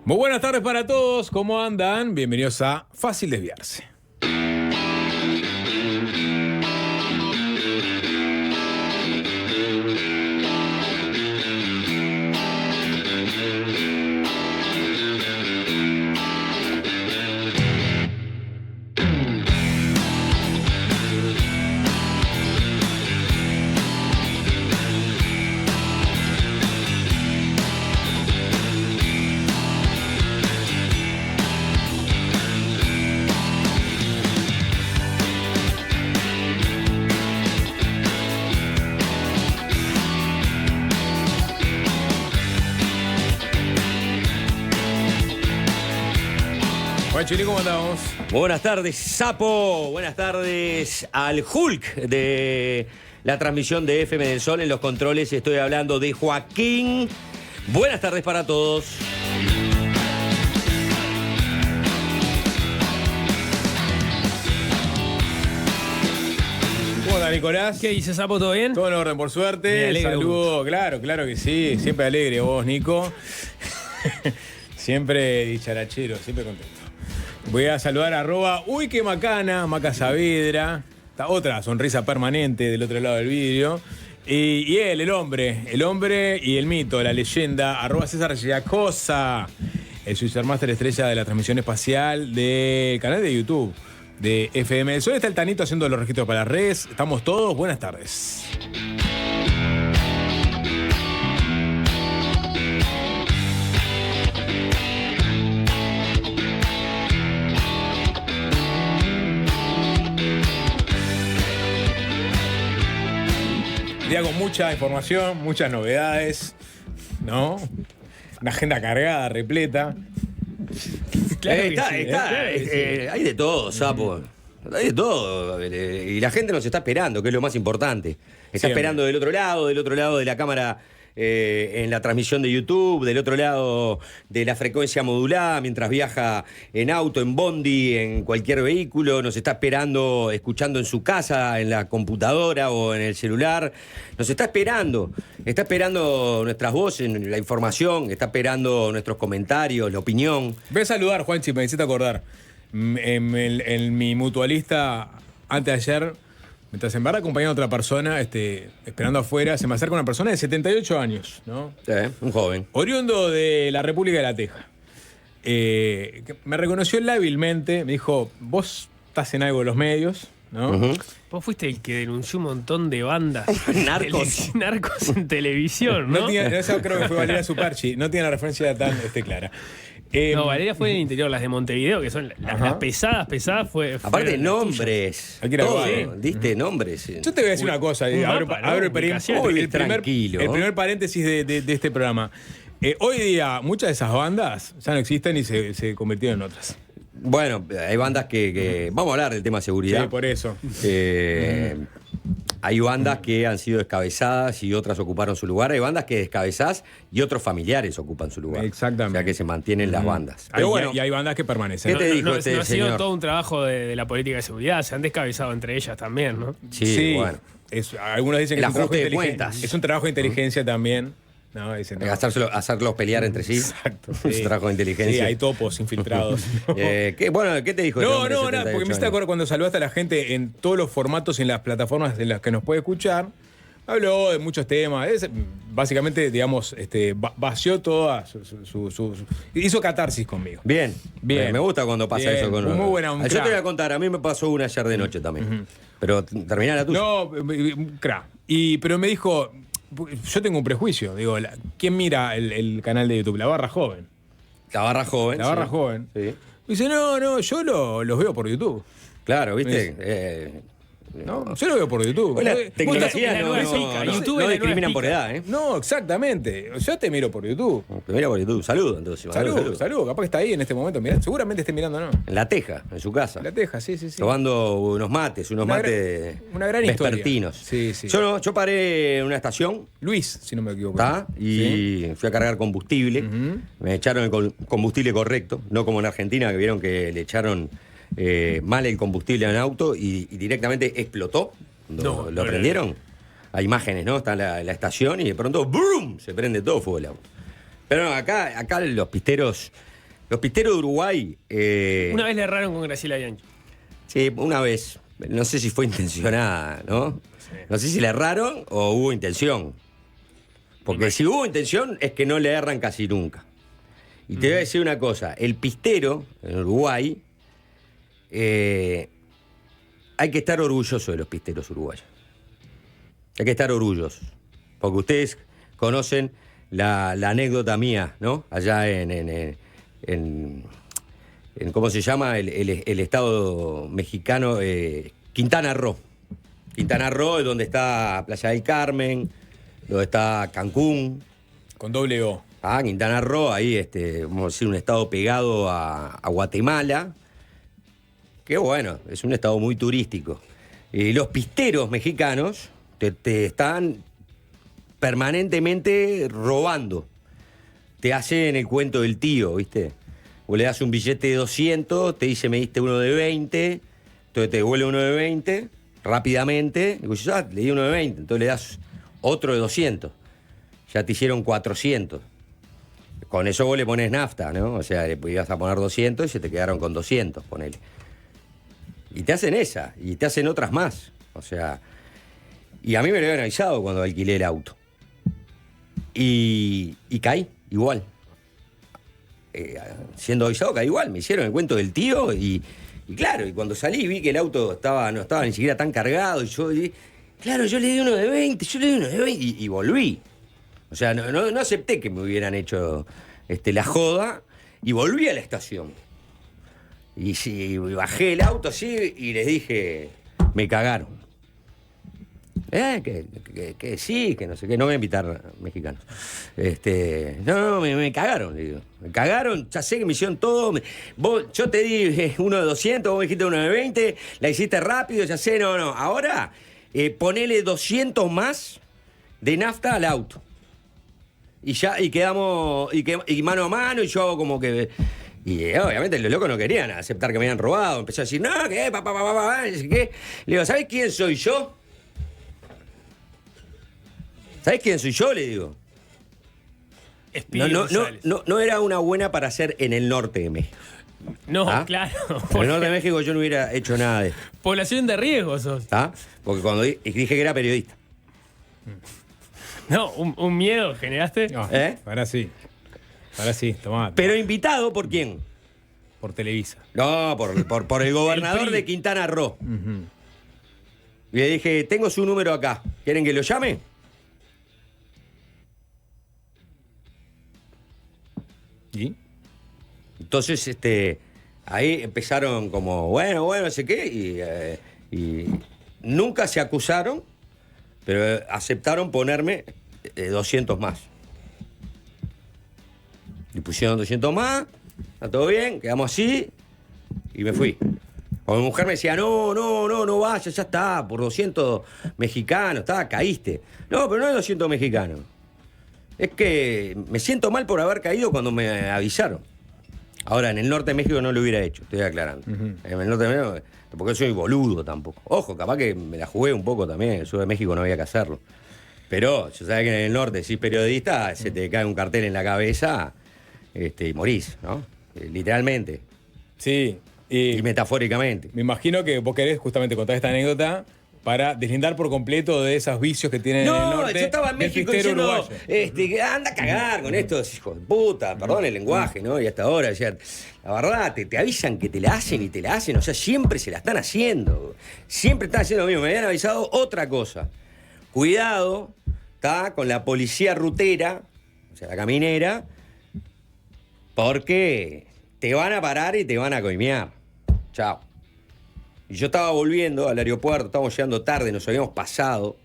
Muy buenas tardes para todos, ¿cómo andan? Bienvenidos a Fácil Desviarse. Chile, ¿cómo andamos? Buenas tardes, Sapo. Buenas tardes al Hulk de la transmisión de FM del Sol. En los controles estoy hablando de Joaquín. Buenas tardes para todos. ¿Cómo anda, Nicolás? ¿Qué dice, Sapo? ¿Todo bien? Todo en orden, por suerte. Me alegro Saludo, claro que sí. Siempre alegre vos, Nico. Siempre dicharachero, siempre contento. Voy a saludar a @uy qué macana, Maca Saavedra. Está otra sonrisa permanente del otro lado del vídeo. Y él, el hombre y el mito, la leyenda, @César Giacosa, el Switcher Master estrella de la transmisión espacial del canal de YouTube de FM del Sol. Está el Tanito haciendo los registros para las redes. Estamos todos. Buenas tardes. Día con mucha información, muchas novedades, ¿no? Una agenda cargada, repleta. Claro que sí. Hay de todo, Sapo. Hay de todo. Y la gente nos está esperando, que es lo más importante. Está Siempre. esperando del otro lado de la cámara. En la transmisión de YouTube, del otro lado de la frecuencia modulada, mientras viaja en auto, en bondi, en cualquier vehículo, nos está esperando, escuchando en su casa, en la computadora o en el celular. Nos está esperando nuestras voces, la información, está esperando nuestros comentarios, la opinión. Voy a saludar, Juanchi, me hiciste acordar. En mi mutualista, antes de ayer, mientras en barra acompañando a otra persona, esperando afuera, se me acerca una persona de 78 años, ¿no? Sí, un joven. Oriundo de la República de la Teja. Que me reconoció lábilmente, me dijo, vos estás en algo de los medios, ¿no? Ujú. Vos fuiste el que denunció un montón de bandas. Narcos. Narcos en televisión, ¿no? Eso creo que fue Valeria Superchi, no tiene la referencia tan clara. No, Valeria fue en el interior, las de Montevideo, que son las pesadas, fue. Aparte, fueron las nombres. Hay que ir a Todo, Guado. diste nombres. Yo te voy a decir una cosa, un abro, mapa, ¿no? abro Ubicación. Uy, tranquilo. el primer paréntesis de este programa. Hoy día muchas de esas bandas ya no existen y se convirtieron en otras. Bueno, hay bandas que vamos a hablar del tema seguridad. Sí, por eso. Hay bandas que han sido descabezadas y otras ocuparon su lugar. Hay bandas que descabezás y otros familiares ocupan su lugar. Exactamente. O sea que se mantienen las bandas. Pero bueno, Y hay bandas que permanecen. ¿qué te dijo No este ha sido señor? todo un trabajo de la política de seguridad, se han descabezado entre ellas también, ¿no? Sí, bueno. Algunos dicen El que es un trabajo ajuste de inteligente. cuentas. Es un trabajo de inteligencia también. No, dicen, no. Hacerlos pelear entre sí. Exacto. Es un trabajo de inteligencia. Sí, hay topos infiltrados. ¿Qué te dijo? este No, hombre de nada, porque me 78 hiciste acordar cuando saludaste a la gente en todos los formatos y en las plataformas en las que nos puede escuchar. Habló de muchos temas. Básicamente, digamos, vació toda hizo catarsis conmigo. Bien. Bien. Me gusta cuando pasa Bien. eso con Muy buena, un Yo te crack. voy a contar, a mí me pasó una ayer de noche también. Pero terminá la tuya. No, crack. Pero me dijo, yo tengo un prejuicio. Digo, ¿quién mira el canal de YouTube? La Barra Joven. La barra joven. La Barra sí. Joven. Sí. Dice, no, yo los veo por YouTube. Claro, ¿viste? No, yo lo veo por YouTube. Hoy la Vos tecnología la no, nueva no, pica, no- YouTube no es la discriminan nueva por pica. edad, ¿eh? No, exactamente. Yo te miro por YouTube. Te mira por YouTube. Saludo, entonces. Salud. Capaz que está ahí en este momento. Mirá, seguramente esté mirando, ¿no? En La Teja, en su casa. La Teja, sí. Tomando unos mates Una gran historia. vespertinos. Sí. Yo paré en una estación, Luis, si no me equivoco. ¿está? Y fui a cargar combustible. Me echaron el combustible correcto, no como en Argentina, que vieron que le echaron mal el combustible en auto y directamente explotó. ¿Lo prendieron? Hay imágenes, ¿no? Está la estación y de pronto ¡brum! Se prende todo fuego el auto. Pero no, acá los pisteros Los pisteros de Uruguay... Una vez le erraron con Graciela Bianchi. Sí, una vez. No sé si fue intencionada, ¿no? Sí. No sé si le erraron o hubo intención. Porque si hubo intención es que no le erran casi nunca. Y te voy a decir una cosa. El pistero en Uruguay... hay que estar orgulloso de los pisteros uruguayos. Hay que estar orgullosos. Porque ustedes conocen la anécdota mía, ¿no? Allá en ¿cómo se llama? El estado mexicano, Quintana Roo. Quintana Roo es donde está Playa del Carmen, donde está Cancún. Con doble O. Quintana Roo, ahí, vamos a decir, un estado pegado a Guatemala. Que bueno, es un estado muy turístico. Y los pisteros mexicanos te están permanentemente robando. Te hacen el cuento del tío, ¿viste? Vos le das un billete de 200, te dice, me diste uno de 20, entonces te devuelve uno de 20 rápidamente. Digo, ya le di uno de 20, entonces le das otro de 200. Ya te hicieron 400. Con eso vos le pones nafta, ¿no? O sea, le ibas a poner 200 y se te quedaron con 200, ponele. Y te hacen esa, y te hacen otras más. O sea, y a mí me lo habían avisado cuando alquilé el auto. Y caí, igual. Siendo avisado, caí igual. Me hicieron el cuento del tío y claro, y cuando salí vi que el auto no estaba ni siquiera tan cargado. Y claro, yo le di uno de 20, y volví. O sea, no acepté que me hubieran hecho la joda y volví a la estación. Y sí, bajé el auto así y les dije, me cagaron. Que sí, que no sé qué, no voy a invitar mexicanos. No, me cagaron, le digo. Me cagaron, ya sé que me hicieron todo. Yo te di uno de 200, vos me dijiste uno de 20, la hiciste rápido, ya sé, no. Ahora, ponele 200 más de nafta al auto. Y quedamos, y mano a mano, y yo hago como que... Y obviamente los locos no querían aceptar que me habían robado. Empezó a decir, no, ¿qué? ¿Qué? Le digo, ¿sabés quién soy yo? ¿Sabés quién soy yo? Le digo. No era una buena para hacer en el norte de México. No, claro. En el norte de México yo no hubiera hecho nada de esto. Población de riesgo sos. Porque cuando dije que era periodista. No, un miedo generaste. No, ahora sí. Ahora sí, tomá. Pero invitado por quién? Por Televisa. No, por el gobernador de Quintana Roo. Uh-huh. Y le dije, tengo su número acá. ¿Quieren que lo llame? ¿Y? Entonces, ahí empezaron como, bueno, no sé qué, y nunca se acusaron, pero aceptaron ponerme 200 más. Y pusieron 200 más, está todo bien, quedamos así, y me fui. Porque mi mujer me decía, no vayas, ya está, por 200 mexicanos, caíste. No, pero no es 200 mexicanos. Es que me siento mal por haber caído cuando me avisaron. Ahora, en el norte de México no lo hubiera hecho, estoy aclarando. Uh-huh. En el norte de México, porque soy boludo tampoco. Ojo, capaz que me la jugué un poco también, en el sur de México no había que hacerlo. Pero, yo sabía que en el norte, si periodista, se te cae un cartel en la cabeza y morís, ¿no? Literalmente. Sí. Y metafóricamente. Me imagino que vos querés justamente contar esta anécdota para deslindar por completo de esos vicios que tienen en el norte. No, yo estaba en México diciendo, anda a cagar con estos hijos de puta, perdón el lenguaje, ¿no? Y hasta ahora, decía, la verdad, te avisan que te la hacen y te la hacen, o sea, siempre se la están haciendo. Siempre están haciendo lo mismo. Me habían avisado otra cosa. Cuidado, está con la policía rutera, o sea, la caminera, porque te van a parar y te van a coimear. Chao. Y yo estaba volviendo al aeropuerto, estábamos llegando tarde, nos habíamos pasado.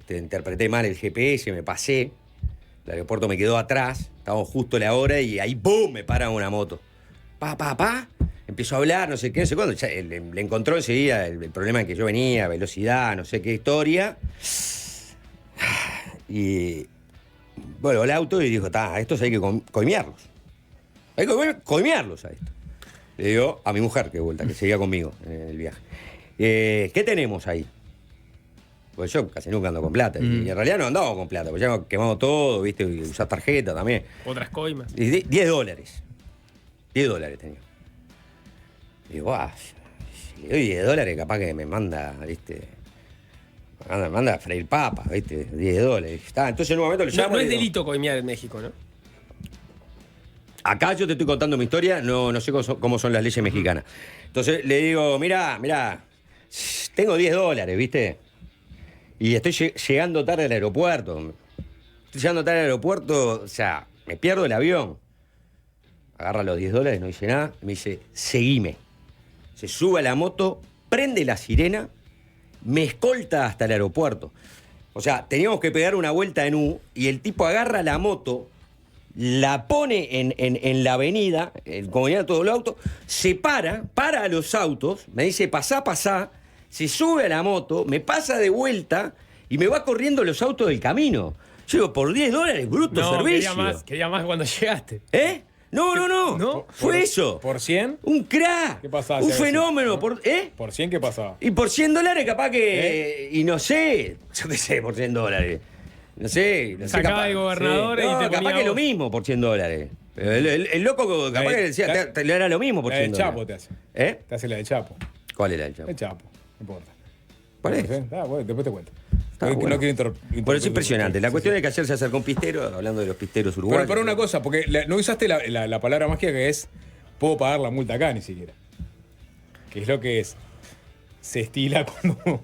Interpreté mal el GPS, me pasé. El aeropuerto me quedó atrás, estábamos justo a la hora y ahí ¡pum! Me para una moto. Empezó a hablar, no sé qué, no sé cuándo. Le encontró enseguida el problema en que yo venía, velocidad, no sé qué historia. Y bueno, el auto y dijo, a estos hay que coimearlos. Hay que coimearlos a estos. Le digo a mi mujer, que vuelta, que seguía conmigo en el viaje. ¿Qué tenemos ahí? Pues yo casi nunca ando con plata. Y en realidad no andaba con plata, porque ya hemos quemado todo, ¿viste? Y usás tarjeta también. Otras coimas. Y $10. $10 tenía. Y digo, si le doy $10, capaz que me manda, ¿viste? Me manda a freír papa, ¿viste? $10. Entonces en un momento le llamo. No y es digo, delito coimear en México, ¿no? acá yo te estoy contando mi historia, no sé cómo son las leyes mexicanas. Entonces le digo, mirá, tengo $10, ¿viste? Y estoy llegando tarde al aeropuerto. Estoy llegando tarde al aeropuerto, o sea, me pierdo el avión. Agarra los $10, no dice nada, y me dice, seguime. Se sube a la moto, prende la sirena, me escolta hasta el aeropuerto. O sea, teníamos que pegar una vuelta en U y el tipo agarra la moto, la pone en la avenida, como venía todo el auto, se para a los autos, me dice, pasá, se sube a la moto, me pasa de vuelta y me va corriendo los autos del camino. Yo digo, por $10, bruto No, servicio. quería más cuando llegaste. ¿Eh? No. ¿Fue eso? ¿Por 100? Un crack. ¿Qué pasaba Un si había fenómeno. sido, no? ¿Por 100 qué pasaba? Y por $100 capaz que... Y no sé. Yo qué sé, por $100. No sé. Sacaba capaz, de gobernador sí. y te capaz ponía que es lo vos. mismo por $100. Pero el loco capaz que decía, le era lo mismo por La $100. del Chapo te hace. ¿Eh? Te hace la del Chapo. ¿Cuál era el Chapo? El Chapo, no importa. ¿Cuál es? Bueno, después te cuento. Está No bueno. quiero Bueno, es impresionante. La cuestión es que ayer se acercó un pistero, hablando de los pisteros uruguayos. Pero una cosa, porque no usaste la palabra mágica que es puedo pagar la multa acá ni siquiera. Que es lo que es. Se estila cuando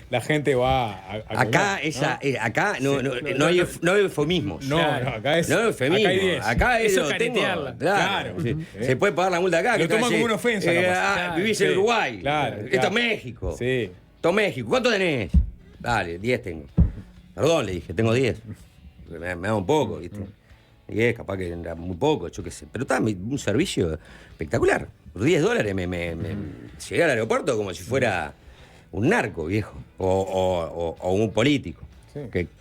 la gente va a Acá, comer, acá no hay eufemismos. No, acá es. No hay eufemismo. Acá hay 10. Acá es Eso lo es tengo. caretearla. Claro. Claro. Se puede pagar la multa acá. Lo que te toma va a como decir, una ofensa, capaz. Claro, vivís en sí. Uruguay. Claro, Esto claro. es México. Sí. Esto es México. ¿Cuánto tenés? Dale, 10 tengo. Perdón, le dije, tengo 10. Me da un poco, ¿viste? 10, capaz que era muy poco, yo qué sé. Pero está un servicio espectacular. Por $10 me llegué al aeropuerto como si fuera un narco, viejo. O un político. Sí.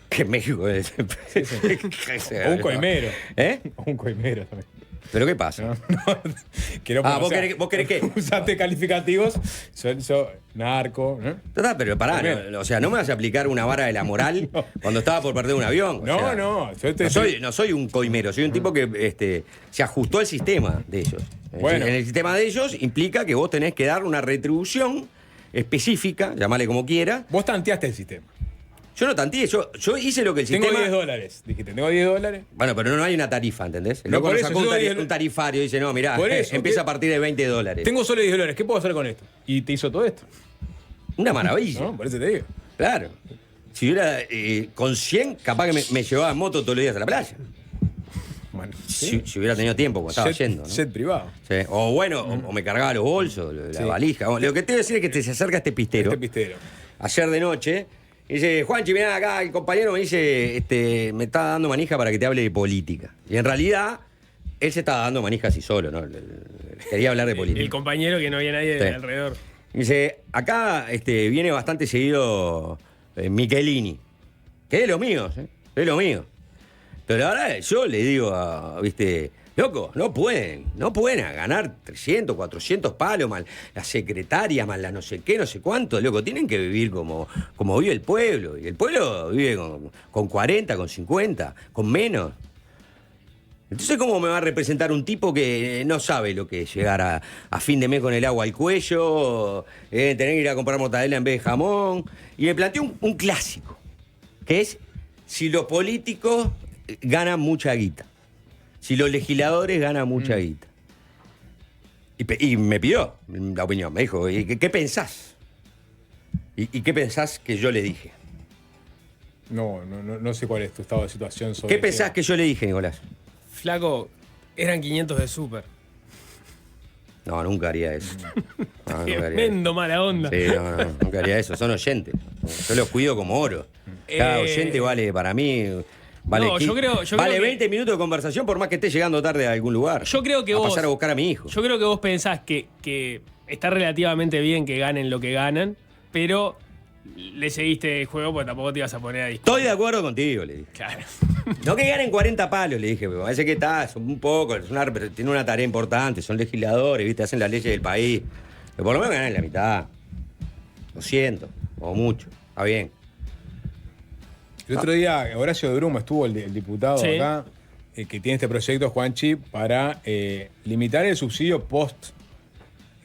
Que en México es. O un coimero. ¿Eh? O un coimero también. ¿Pero qué pasa? Quiero ¿vos querés qué? Usaste calificativos, soy narco. ¿no? No, pero pará, También. o sea, no me vas a aplicar una vara de la moral No. cuando estaba por perder un avión. o sea, no soy un coimero, soy un tipo que se ajustó al sistema de ellos. Bueno. En el sistema de ellos implica que vos tenés que dar una retribución específica, llamale como quiera. Vos tanteaste el sistema. Yo no tanteé, yo hice lo que el Tengo sistema... $10. Dijiste, tengo $10. Bueno, pero no hay una tarifa, ¿entendés? El No, loco por nos eso, sacó yo digo un tarifario y dice, no, mirá, Por eso, empieza ¿qué? a partir de $20. Tengo solo $10. ¿Qué puedo hacer con esto? Y te hizo todo esto. Una maravilla. ¿No? Por eso te digo. Claro. Si yo era con 100, capaz que me llevaba en moto todos los días a la playa. Bueno, Si hubiera tenido tiempo cuando estaba yendo, ¿no? Jet privado. Sí. O bueno, o me cargaba los bolsos, la Sí. valija. Lo que te voy a decir es que se acerca este pistero. Este pistero. Ayer de noche. Y dice, Juanchi, mirá acá, el compañero me dice, me está dando manija para que te hable de política. Y en realidad, él se estaba dando manija así solo, ¿no? Quería hablar de política. El compañero que no había nadie Sí. alrededor. Y dice, acá viene bastante seguido Michelini, que es de los míos, ¿eh? Es de los míos. Pero la verdad, yo le digo, viste, loco, no pueden ganar 300, 400 palos, mal la secretaria, mal la no sé qué, no sé cuánto, loco, tienen que vivir como vive el pueblo. Y el pueblo vive con 40, con 50, con menos. Entonces, ¿cómo me va a representar un tipo que no sabe lo que es llegar a fin de mes con el agua al cuello, tener que ir a comprar mortadela en vez de jamón? Y me planteó un clásico, que es si los políticos ganan mucha guita, si los legisladores ganan mucha guita. Y me pidió la opinión, me dijo, ¿y qué pensás? ¿Y qué pensás que yo le dije? No sé cuál es tu estado de situación sobre ¿Qué pensás que yo le dije, Nicolás? Flaco, eran 500 de súper. No, nunca haría eso. No, nunca haría eso. Tremendo mala onda. Sí, no, nunca haría eso. Son oyentes. Yo los cuido como oro. Cada oyente vale para mí. Vale, No, yo creo vale que- 20 minutos de conversación por más que esté llegando tarde a algún lugar. Yo creo que a vos. pasar a buscar a mi hijo. Yo creo que vos pensás que está relativamente bien que ganen lo que ganan, pero le seguiste el juego porque tampoco te ibas a poner a discutir. Estoy de acuerdo contigo, le dije. Claro. No que ganen 40 palos, le dije, pero parece que son un poco, pero tiene una tarea importante, son legisladores, ¿viste? Hacen las leyes del país. Pero por lo menos ganan la mitad. 200, o mucho. Está bien. El otro día, Horacio de Bruma estuvo el diputado Sí. acá que tiene este proyecto, Juanchi, para limitar el subsidio post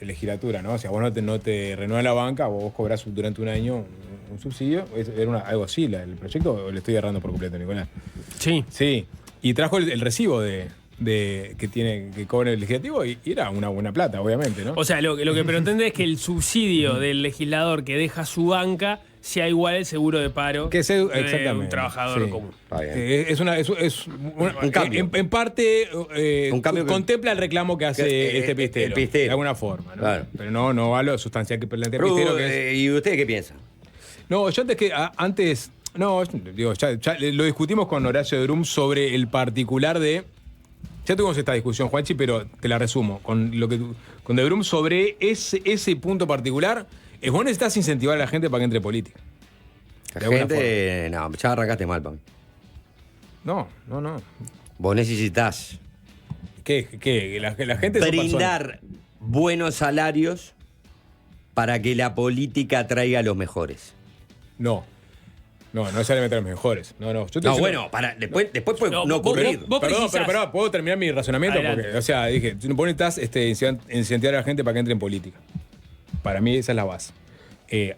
legislatura, ¿no? O sea, vos no te renueva la banca, vos cobrás durante un año un subsidio. Era algo así el proyecto, o le estoy errando por completo, Nicolás. Sí. Sí. Y trajo el recibo que cobra el legislativo y era una buena plata, obviamente, ¿no? O sea, lo que pretende es que el subsidio del legislador que deja su banca sea igual el seguro de paro Que de exactamente. un trabajador Sí. común. Está bien. Un cambio. En parte Un cambio que- contempla el reclamo que hace este pistero. el pistero. De alguna forma, ¿no? Claro. Pero no va a lo sustancial que plantea el Pero, pistero, que es... ¿y usted qué piensa? No, yo antes. No, digo, ya lo discutimos con Horacio de Brum sobre el particular de. Ya tuvimos esta discusión, Juanchi, pero te la resumo. Con De Brum sobre ese punto particular, es vos necesitas incentivar a la gente para que entre en política. La De alguna gente, no, ya arrancaste mal, para mí. No. Vos necesitas ¿Qué? La gente son personas. brindar buenos salarios para que la política traiga a los mejores. No necesariamente los mejores. No. Yo estoy No, diciendo- bueno, después puede No, no ocurrir. vos Perdón, precisás- pero ¿puedo terminar mi razonamiento? Adelante. Porque, o sea, dije, vos necesitas incentivar a la gente para que entre en política. Para mí esa es la base.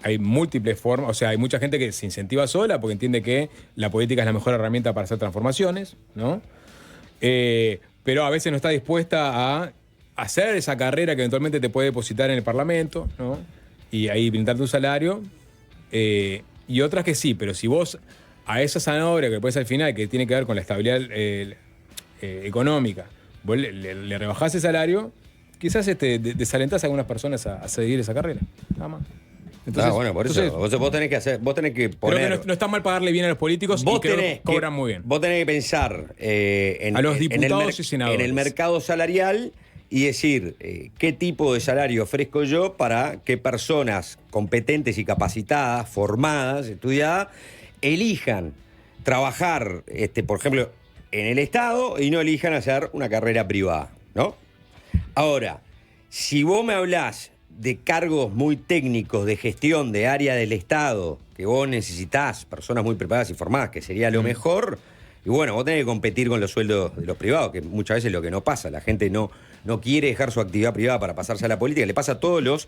Hay múltiples formas, o sea, hay mucha gente que se incentiva sola porque entiende que la política es la mejor herramienta para hacer transformaciones, ¿no? Pero a veces no está dispuesta a hacer esa carrera que eventualmente te puede depositar en el Parlamento, ¿no? Y ahí brindarte un salario. Y otras que sí, pero si vos a esa zanahoria que puedes al final, que tiene que ver con la estabilidad económica, vos le rebajás el salario, quizás desalentás a algunas personas a seguir esa carrera. Nada más. Entonces, Bueno, por eso. Vos tenés que creo poner. que no está mal pagarle bien a los políticos y creo que cobran muy bien. Vos tenés que pensar A los diputados y senadores. en el mercado salarial y decir qué tipo de salario ofrezco yo para que personas competentes y capacitadas, formadas, estudiadas, elijan trabajar, por ejemplo, en el Estado y no elijan hacer una carrera privada, ¿no? Ahora, si vos me hablás de cargos muy técnicos de gestión de área del Estado, que vos necesitás personas muy preparadas y formadas, que sería lo mejor, y bueno, vos tenés que competir con los sueldos de los privados, que muchas veces es lo que no pasa. La gente no quiere dejar su actividad privada para pasarse a la política. Le pasa a todos los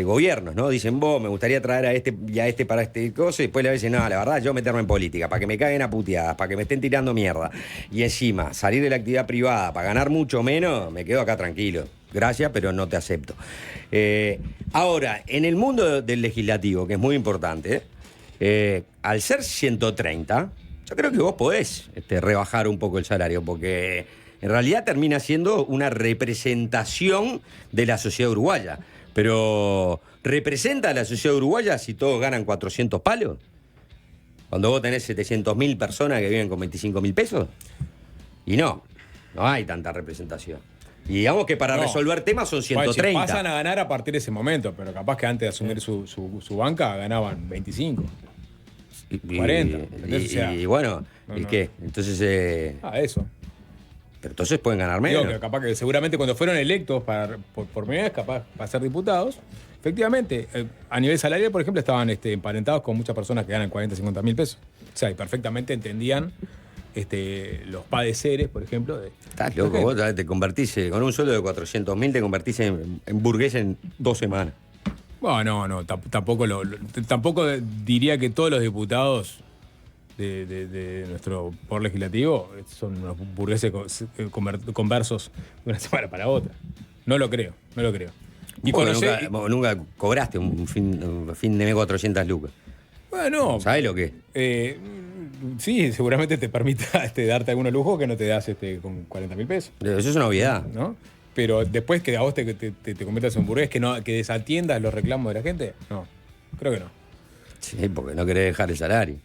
gobiernos, ¿no? Dicen, vos, me gustaría traer a este y a este para este cosa, y después le dicen, no, la verdad, yo meterme en política, para que me caguen a puteadas, para que me estén tirando mierda. Y encima, salir de la actividad privada para ganar mucho menos, me quedo acá tranquilo. Gracias, pero no te acepto. Ahora, en el mundo del legislativo, que es muy importante, al ser 130, yo creo que vos podés rebajar un poco el salario, porque en realidad termina siendo una representación de la sociedad uruguaya. Pero, ¿representa a la sociedad uruguaya si todos ganan 400 palos? Cuando vos tenés 700.000 personas que viven con 25.000 pesos. Y no hay tanta representación. Y digamos que para resolver temas son 130. Juanchi, pasan a ganar a partir de ese momento, pero capaz que antes de asumir su banca ganaban 25. 40. Y bueno, No, ¿y no. qué? Entonces, Eso. pero entonces pueden ganar Digo menos. que capaz que seguramente cuando fueron electos por primera vez, capaz para ser diputados, efectivamente, a nivel salarial, por ejemplo, estaban emparentados con muchas personas que ganan 40, 50 mil pesos. O sea, y perfectamente entendían los padeceres, por ejemplo. Estás loco, vos te convertís, con un sueldo de 400.000 te convertís en burgués en 2 semanas. Bueno, no, tampoco diría que todos los diputados de nuestro poder legislativo son unos burgueses conversos de una semana para otra. No lo creo. Y Vos conocé- vos nunca cobraste un fin de mes 400 lucas. Bueno, ¿Sabés lo que es? sí, seguramente te permita darte algunos lujos que no te das con 40 mil pesos, Eso es una obviedad. ¿no? Pero después que a vos te conviertas en un burgués, que desatiendas los reclamos de la gente, no, creo que no. Sí, porque no querés dejar el salario.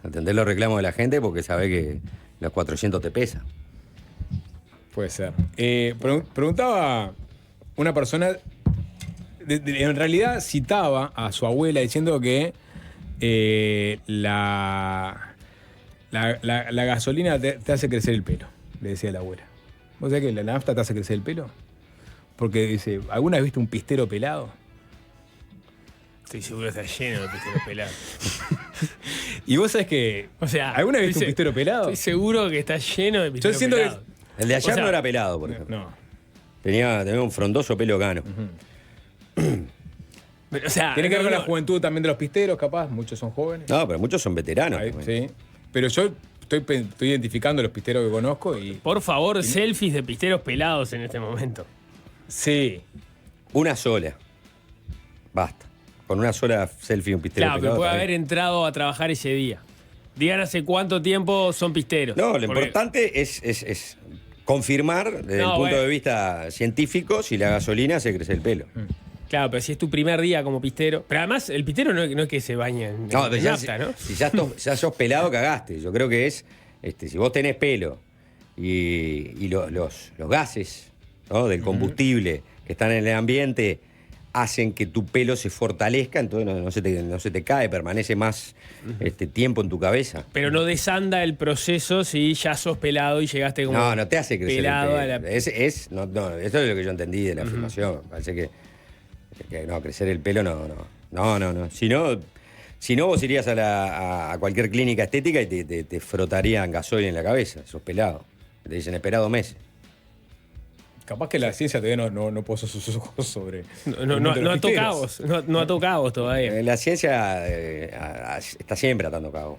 Atender los reclamos de la gente porque sabés que los 400 te pesan. Puede ser. Preguntaba una persona, en realidad citaba a su abuela diciendo que la gasolina te hace crecer el pelo, le decía la abuela. ¿Vos sabés que la nafta te hace crecer el pelo? Porque dice, ¿alguna vez viste un pistero pelado? Estoy seguro que está lleno de pisteros pelados. Y vos sabés que. O sea, ¿alguna vez viste un estoy pistero pelado? Estoy seguro que está lleno de pisteros siento que- pelados. El de ayer O sea, no era pelado, por ejemplo. No. Tenía un frondoso pelo cano. Pero, o sea, Tiene que ver con no, la juventud también de los pisteros, capaz. Muchos son jóvenes. No, pero muchos son veteranos. Ahí, también. sí. Pero yo estoy identificando los pisteros que conozco y. Por favor, selfies de pisteros pelados en este momento. Sí. Una sola. Basta. Con una sola selfie un pistero Claro, pero pelado puede está haber bien. entrado a trabajar ese día. Digan hace cuánto tiempo son pisteros. No, lo Porque- importante es confirmar desde No, el punto bueno. de vista científico si la gasolina se crece el pelo. Claro, pero si es tu primer día como pistero. Pero además, el pistero no es que se baña en No, pero ya, nafta, ¿no? si ya sos pelado, cagaste. Yo creo que es, si vos tenés pelo y los gases, ¿no?, del combustible que están en el ambiente hacen que tu pelo se fortalezca, entonces no se te cae, permanece más tiempo en tu cabeza. Pero no desanda el proceso si ya sos pelado y llegaste como. No te hace crecer pelado el a pelo. la- Eso es lo que yo entendí de la afirmación. Parece que no, crecer el pelo no. Si no, vos irías a cualquier clínica estética y te frotarían gasoil en la cabeza, sos pelado. Te dicen esperado meses. Capaz que la ciencia todavía no puso sus ojos sobre. No, el no, mundo de no los ató pisteros. cabos. No ató cabos todavía. La ciencia está siempre atando cabo.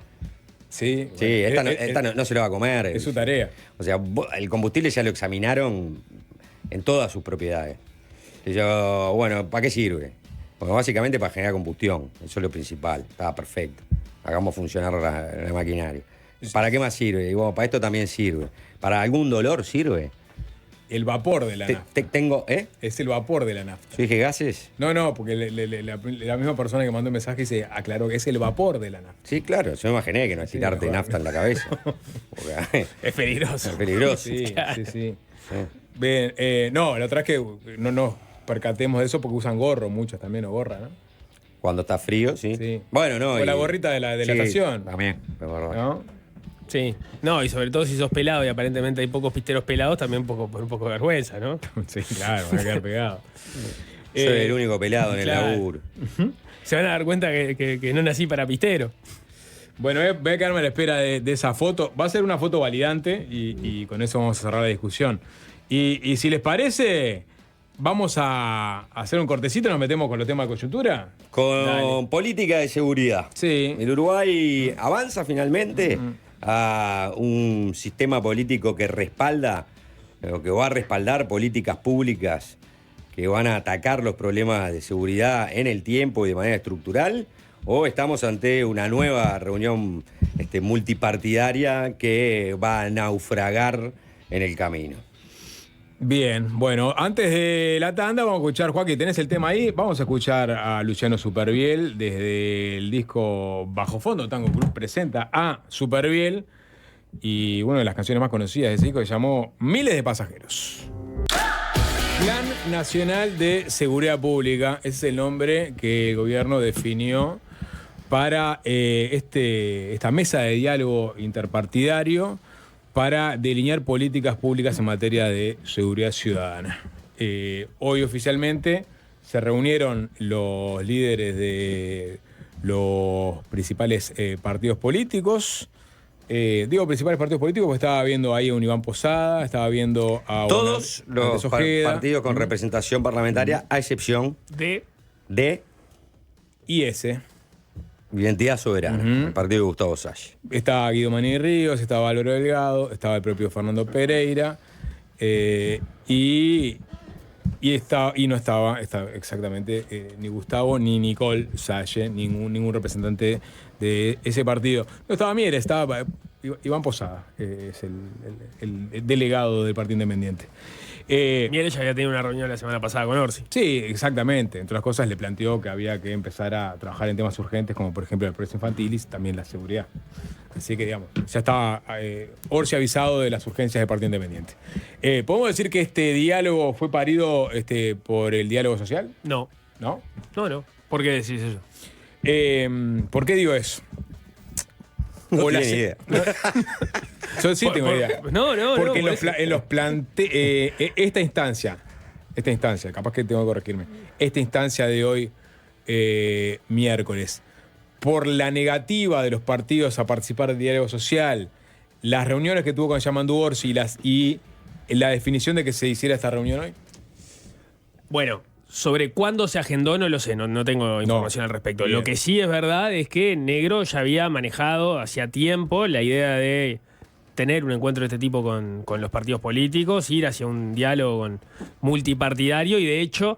Sí, Sí, bueno, esta no se lo va a comer. es su tarea. O sea, el combustible ya lo examinaron en todas sus propiedades. Y yo, bueno, ¿para qué sirve? Bueno, básicamente para generar combustión. Eso es lo principal. Está perfecto. Hagamos funcionar la maquinaria. ¿Para qué más sirve? Y bueno, para esto también sirve. ¿Para algún dolor sirve? El vapor de la nafta. Tengo, Es el vapor de la nafta. Yo dije gases. No, porque la misma persona que mandó un mensaje se aclaró que es el vapor de la nafta. Sí, claro, yo me imaginé que no es tirarte mejor. nafta en la cabeza. Porque Es peligroso. es peligroso. Sí, Claro. sí. Sí. Bien, no, la otra es que no nos percatemos de eso porque usan gorro muchos también, o gorra, ¿no? Cuando está frío, sí. Sí. Bueno, no. O la gorrita de la sí, estación. También, es verdad. ¿No? Sí. No, y sobre todo si sos pelado y aparentemente hay pocos pisteros pelados, también por un poco de vergüenza, ¿no? Sí, claro, van a quedar pegados. Soy el único pelado en el claro. laburo. Se van a dar cuenta que no nací para pistero. Bueno, voy a quedarme a la espera de esa foto. Va a ser una foto validante y con eso vamos a cerrar la discusión. Y si les parece, vamos a hacer un cortecito y nos metemos con los temas de coyuntura. Con Dale. política de seguridad. Sí. El Uruguay avanza finalmente a un sistema político que respalda, o que va a respaldar políticas públicas que van a atacar los problemas de seguridad en el tiempo y de manera estructural, o estamos ante una nueva reunión multipartidaria que va a naufragar en el camino. Bien, bueno, antes de la tanda vamos a escuchar, Joaquín, ¿tenés el tema ahí? Vamos a escuchar a Luciano Superviel desde el disco Bajo Fondo Tango Club presenta a Superviel y una de las canciones más conocidas de ese disco se llamó Miles de Pasajeros. Plan Nacional de Seguridad Pública, ese es el nombre que el gobierno definió para esta mesa de diálogo interpartidario para delinear políticas públicas en materia de seguridad ciudadana. Hoy oficialmente se reunieron los líderes de los principales partidos políticos. Digo principales partidos políticos porque estaba viendo ahí a un Iván Posada, estaba viendo a Todos un Andrés los Ojeda, partidos con representación parlamentaria, a excepción De de y ese. Identidad Soberana, el partido de Gustavo Salle. Estaba Guido Maní Ríos, estaba Álvaro Delgado, estaba el propio Fernando Pereira y no estaba exactamente ni Gustavo ni Nicole Salle, ningún representante de ese partido. No estaba Mieres, estaba Iván Posada, es el delegado del Partido Independiente. Mieres ya había tenido una reunión la semana pasada con Orsi. Sí, exactamente. Entre otras cosas le planteó que había que empezar a trabajar en temas urgentes como por ejemplo el progreso infantil y también la seguridad. Así que digamos, ya estaba Orsi avisado de las urgencias del Partido Independiente. ¿Podemos decir que este diálogo fue parido por el diálogo social? No. ¿No? No. ¿Por qué decís eso? ¿Por qué digo eso? No O la tiene se- idea. Yo sí tengo idea. No. Porque en por los, eso. en los esta instancia, capaz que tengo que corregirme, esta instancia de hoy, miércoles, por la negativa de los partidos a participar del diálogo social, las reuniones que tuvo con Yamandu Orsi y la definición de que se hiciera esta reunión hoy? Bueno, sobre cuándo se agendó no lo sé, no tengo información al respecto. Bien. Lo que sí es verdad es que Negro ya había manejado hacía tiempo la idea de tener un encuentro de este tipo con los partidos políticos, ir hacia un diálogo multipartidario, y de hecho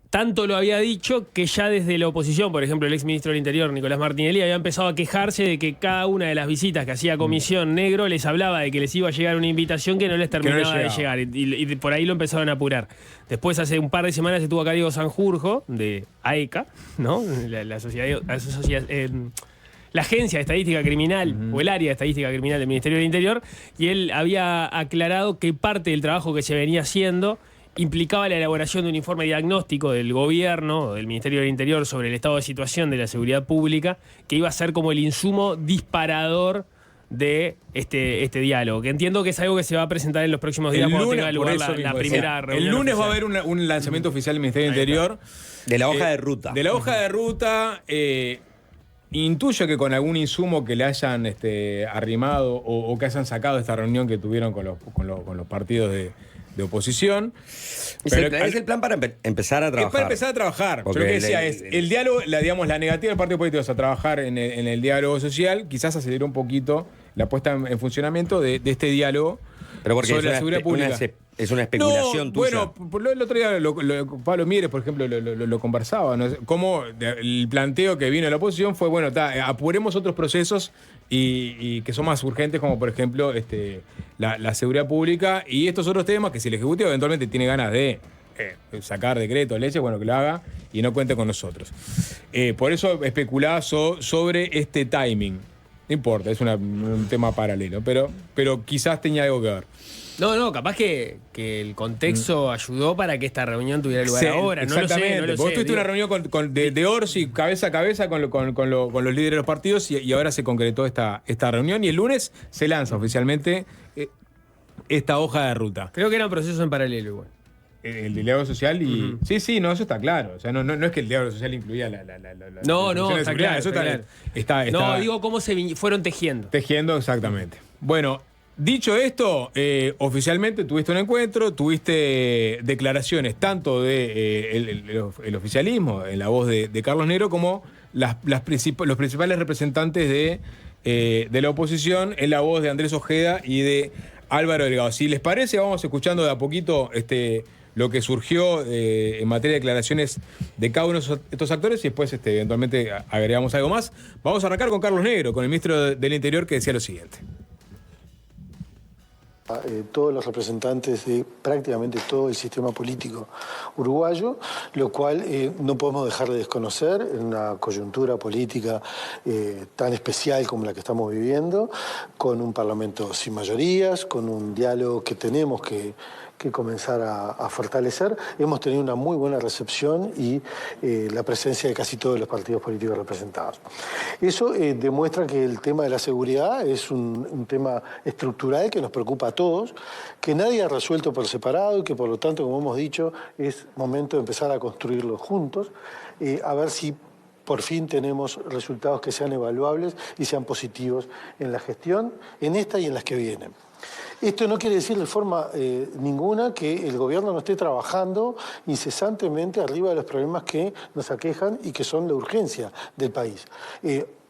tanto lo había dicho que ya desde la oposición, por ejemplo, el exministro del Interior, Nicolás Martinelli, había empezado a quejarse de que cada una de las visitas que hacía Comisión Negro les hablaba de que les iba a llegar una invitación que no les terminaba de llegar. Y por ahí lo empezaron a apurar. Después, hace un par de semanas, estuvo acá Diego Sanjurjo, de AECA, ¿no? La Agencia de Estadística Criminal, o el Área de Estadística Criminal del Ministerio del Interior, y él había aclarado que parte del trabajo que se venía haciendo implicaba la elaboración de un informe diagnóstico del gobierno, del Ministerio del Interior, sobre el estado de situación de la seguridad pública, que iba a ser como el insumo disparador de este diálogo, que entiendo que es algo que se va a presentar en los próximos días cuando tenga lugar la primera reunión. El lunes va a oficial. haber un lanzamiento oficial del Ministerio del Interior. De la hoja de ruta. De la hoja de ruta, intuyo que con algún insumo que le hayan arrimado o que hayan sacado de esta reunión que tuvieron con los partidos de oposición. Es el plan para empezar a trabajar. Es para empezar a trabajar. Yo lo que decía es, el diálogo, la negativa del partido político a trabajar en el diálogo social, quizás aceleró un poquito la puesta en funcionamiento de este diálogo. Pero porque sobre la seguridad pública. Es una especulación tuya. Bueno, el otro día Pablo Mieres, por ejemplo, lo conversaba, ¿no? Como el planteo que vino de la oposición fue, bueno, apuremos otros procesos y que son más urgentes, como por ejemplo la seguridad pública y estos otros temas que si el Ejecutivo eventualmente tiene ganas de sacar decretos, leyes, bueno, que lo haga y no cuente con nosotros. Por eso especulaba sobre este timing. No importa, es un tema paralelo, pero quizás tenía algo que ver. No, capaz que el contexto ayudó para que esta reunión tuviera lugar ahora. No Exactamente. Lo sé, Vos tuviste una reunión de Orsi cabeza a cabeza con los líderes de los partidos y ahora se concretó esta reunión y el lunes se lanza oficialmente esta hoja de ruta. Creo que era un proceso en paralelo igual. El diálogo social y... Sí, no, eso está claro. O sea, no es que el diálogo social incluía la No, está claro. Eso está No, digo cómo se fueron tejiendo. Tejiendo, exactamente. Bueno, dicho esto, oficialmente tuviste un encuentro, tuviste declaraciones tanto de el oficialismo, en la voz de Carlos Negro, como los principales representantes de la oposición, en la voz de Andrés Ojeda y de Álvaro Delgado. Si les parece, vamos escuchando de a poquito lo que surgió en materia de declaraciones de cada uno de estos actores y después eventualmente agregamos algo más. Vamos a arrancar con Carlos Negro, con el ministro del Interior, que decía lo siguiente. Todos los representantes de prácticamente todo el sistema político uruguayo, lo cual no podemos dejar de desconocer en una coyuntura política tan especial como la que estamos viviendo, con un parlamento sin mayorías, con un diálogo que tenemos que comenzar a fortalecer. Hemos tenido una muy buena recepción y la presencia de casi todos los partidos políticos representados. Eso demuestra que el tema de la seguridad es un tema estructural que nos preocupa a todos, que nadie ha resuelto por separado y que por lo tanto, como hemos dicho, es momento de empezar a construirlo juntos, a ver si por fin tenemos resultados que sean evaluables y sean positivos en la gestión, en esta y en las que vienen. Esto no quiere decir de forma ninguna que el gobierno no esté trabajando incesantemente arriba de los problemas que nos aquejan y que son la urgencia del país.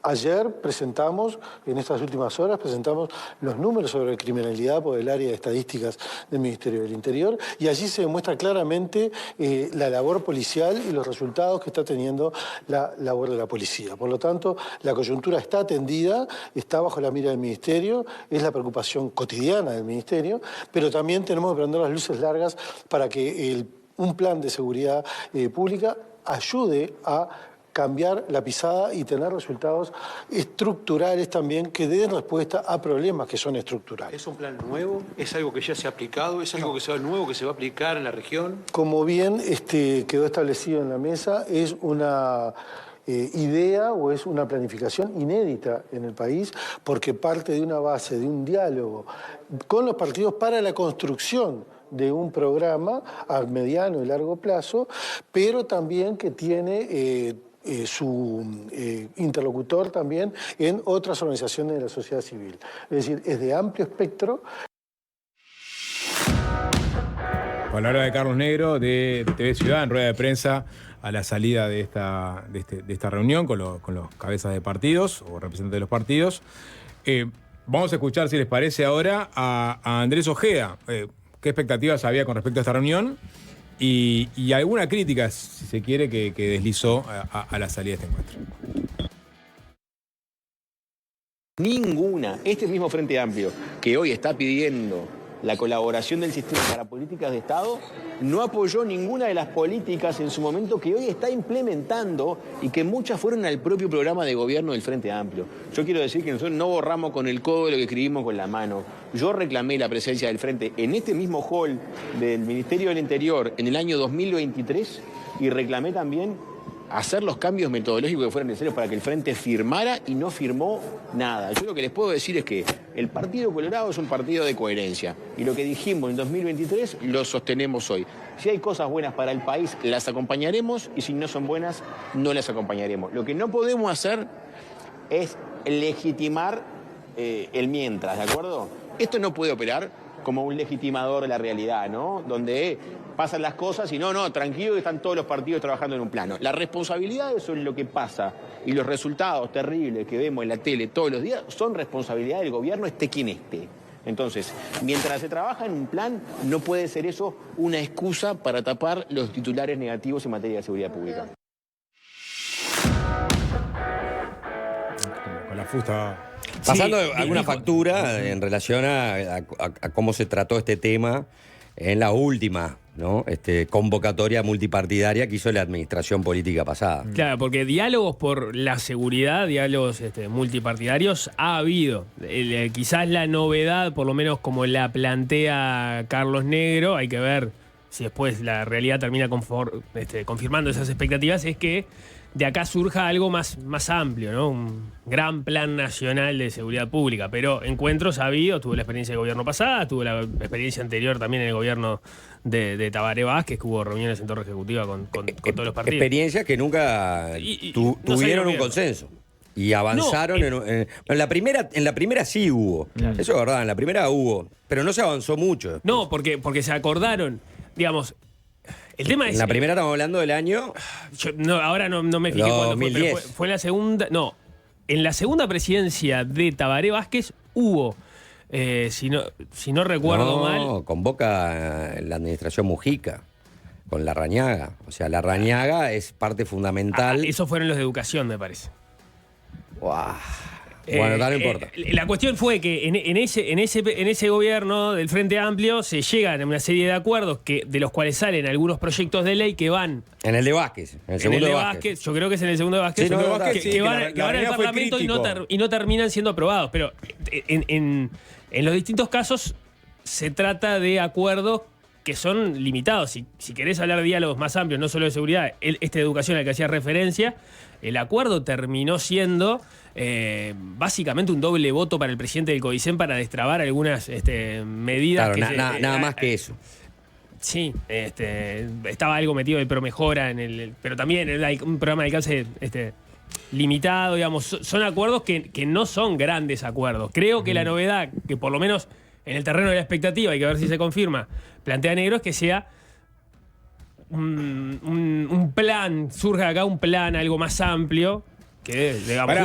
Ayer presentamos, en estas últimas horas, presentamos los números sobre criminalidad por el área de estadísticas del Ministerio del Interior y allí se demuestra claramente la labor policial y los resultados que está teniendo la labor de la policía. Por lo tanto, la coyuntura está atendida, está bajo la mira del Ministerio, es la preocupación cotidiana del Ministerio, pero también tenemos que prender las luces largas para que un plan de seguridad pública ayude a cambiar la pisada y tener resultados estructurales también que den respuesta a problemas que son estructurales. ¿Es un plan nuevo? ¿Es algo que ya se ha aplicado? ¿Es algo que sea nuevo que se va a aplicar en la región? Como bien quedó establecido en la mesa, es una idea o es una planificación inédita en el país porque parte de una base, de un diálogo con los partidos para la construcción de un programa a mediano y largo plazo, pero también que tiene su interlocutor también en otras organizaciones de la sociedad civil. Es decir, es de amplio espectro. Palabra de Carlos Negro de TV Ciudad en rueda de prensa a la salida de esta reunión con los cabezas de partidos o representantes de los partidos. Vamos a escuchar, si les parece, ahora a Andrés Ojeda. ¿Qué expectativas había con respecto a esta reunión? Y alguna crítica, si se quiere, que deslizó a la salida de este encuentro. Ninguna. Este mismo Frente Amplio, que hoy está pidiendo la colaboración del sistema para políticas de Estado, no apoyó ninguna de las políticas en su momento que hoy está implementando y que muchas fueron al propio programa de gobierno del Frente Amplio. Yo quiero decir que nosotros no borramos con el codo lo que escribimos con la mano. Yo reclamé la presencia del Frente en este mismo hall del Ministerio del Interior en el año 2023 y reclamé también hacer los cambios metodológicos que fueran necesarios para que el Frente firmara y no firmó nada. Yo lo que les puedo decir es que el Partido Colorado es un partido de coherencia y lo que dijimos en 2023 lo sostenemos hoy. Si hay cosas buenas para el país, las acompañaremos y si no son buenas, no las acompañaremos. Lo que no podemos hacer es legitimar el mientras, ¿de acuerdo? Esto no puede operar como un legitimador de la realidad, ¿no? Donde pasan las cosas y no, tranquilo que están todos los partidos trabajando en un plano. La responsabilidad de eso es lo que pasa y los resultados terribles que vemos en la tele todos los días son responsabilidad del gobierno, esté quien esté. Entonces, mientras se trabaja en un plan, no puede ser eso una excusa para tapar los titulares negativos en materia de seguridad pública. Con la fusta. Pasando alguna factura en relación a cómo se trató este tema en la última, ¿no? Convocatoria multipartidaria que hizo la administración política pasada. Claro, porque diálogos por la seguridad, diálogos multipartidarios, ha habido. Quizás la novedad, por lo menos como la plantea Carlos Negro, hay que ver si después la realidad termina confirmando esas expectativas, es que de acá surja algo más amplio, ¿no? Un gran plan nacional de seguridad pública. Pero encuentros ha habido, tuve la experiencia del gobierno pasada, tuve la experiencia anterior también en el gobierno de Tabaré Vázquez, que hubo reuniones en torre ejecutiva con todos los partidos. Experiencias que nunca tuvieron un consenso. Y avanzaron en la primera sí hubo. Claro. Eso es verdad, en la primera hubo. Pero no se avanzó mucho. No, porque se acordaron, digamos. El tema es. En la primera estamos hablando del año. Ahora no me fijé cuándo fue, pero fue en la segunda. No. En la segunda presidencia de Tabaré Vázquez hubo, si no recuerdo mal. No, convoca la administración Mujica con Larrañaga. O sea, Larrañaga es parte fundamental. Esos fueron los de educación, me parece. Wow. Bueno, no importa. La cuestión fue que en ese gobierno del Frente Amplio se llegan a una serie de acuerdos de los cuales salen algunos proyectos de ley que van. En el de Vázquez. En el segundo de Vázquez. Yo creo que es en el segundo de Vázquez. Sí, que van al Parlamento y no terminan siendo aprobados. Pero en los distintos casos se trata de acuerdos que son limitados. Si querés hablar de diálogos más amplios, no solo de seguridad, de educación al que hacía referencia, el acuerdo terminó siendo básicamente un doble voto para el presidente del CODICEN para destrabar algunas medidas. Claro, nada más que eso. Sí, estaba algo metido de Promejora, pero también era un programa de alcance limitado, digamos. Son acuerdos que no son grandes acuerdos. Creo que la novedad, que por lo menos en el terreno de la expectativa, hay que ver si se confirma, plantea Negro, es que sea un plan, surja acá un plan algo más amplio, que digamos,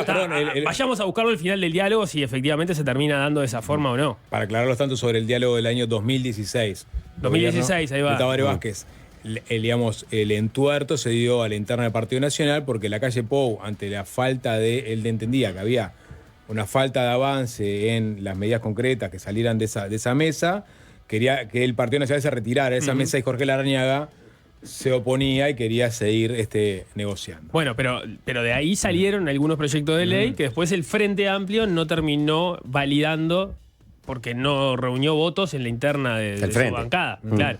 vayamos a buscarlo al final del diálogo si efectivamente se termina dando de esa forma o no. Para aclararlos tanto sobre el diálogo del año 2016. 2016, ahí va. De Tabaré Vázquez. El entuerto se dio a la interna del Partido Nacional porque la calle Pou, ante la falta él entendía que había una falta de avance en las medidas concretas que salieran de esa mesa, quería que el Partido Nacional se retirara de esa mesa y Jorge Larrañaga se oponía y quería seguir negociando. Bueno, pero de ahí salieron algunos proyectos de ley que después el Frente Amplio no terminó validando porque no reunió votos en la interna de su bancada. Claro.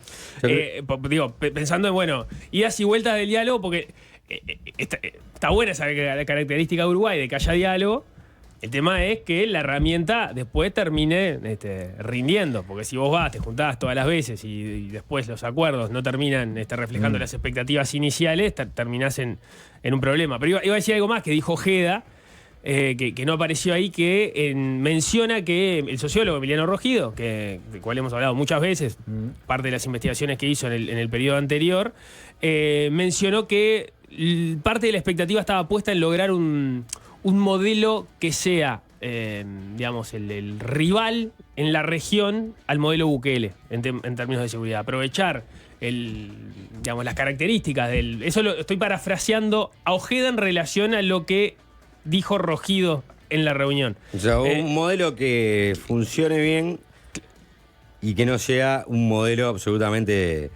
Pensando en, idas y vueltas del diálogo, porque está buena esa característica de Uruguay, de que haya diálogo, El tema es que la herramienta después termine rindiendo, porque si vos vas, te juntás todas las veces y después los acuerdos no terminan reflejando las expectativas iniciales, terminás en un problema. Pero iba a decir algo más que dijo Ojeda, que no apareció ahí, que menciona que el sociólogo Emiliano Rogido, del cual hemos hablado muchas veces, parte de las investigaciones que hizo en el periodo anterior, mencionó que parte de la expectativa estaba puesta en lograr un modelo que sea, digamos, el rival en la región al modelo Bukele en términos de seguridad. Aprovechar digamos, las características del... Eso lo estoy parafraseando a Ojeda en relación a lo que dijo Rogido en la reunión. O sea, un modelo que funcione bien y que no sea un modelo absolutamente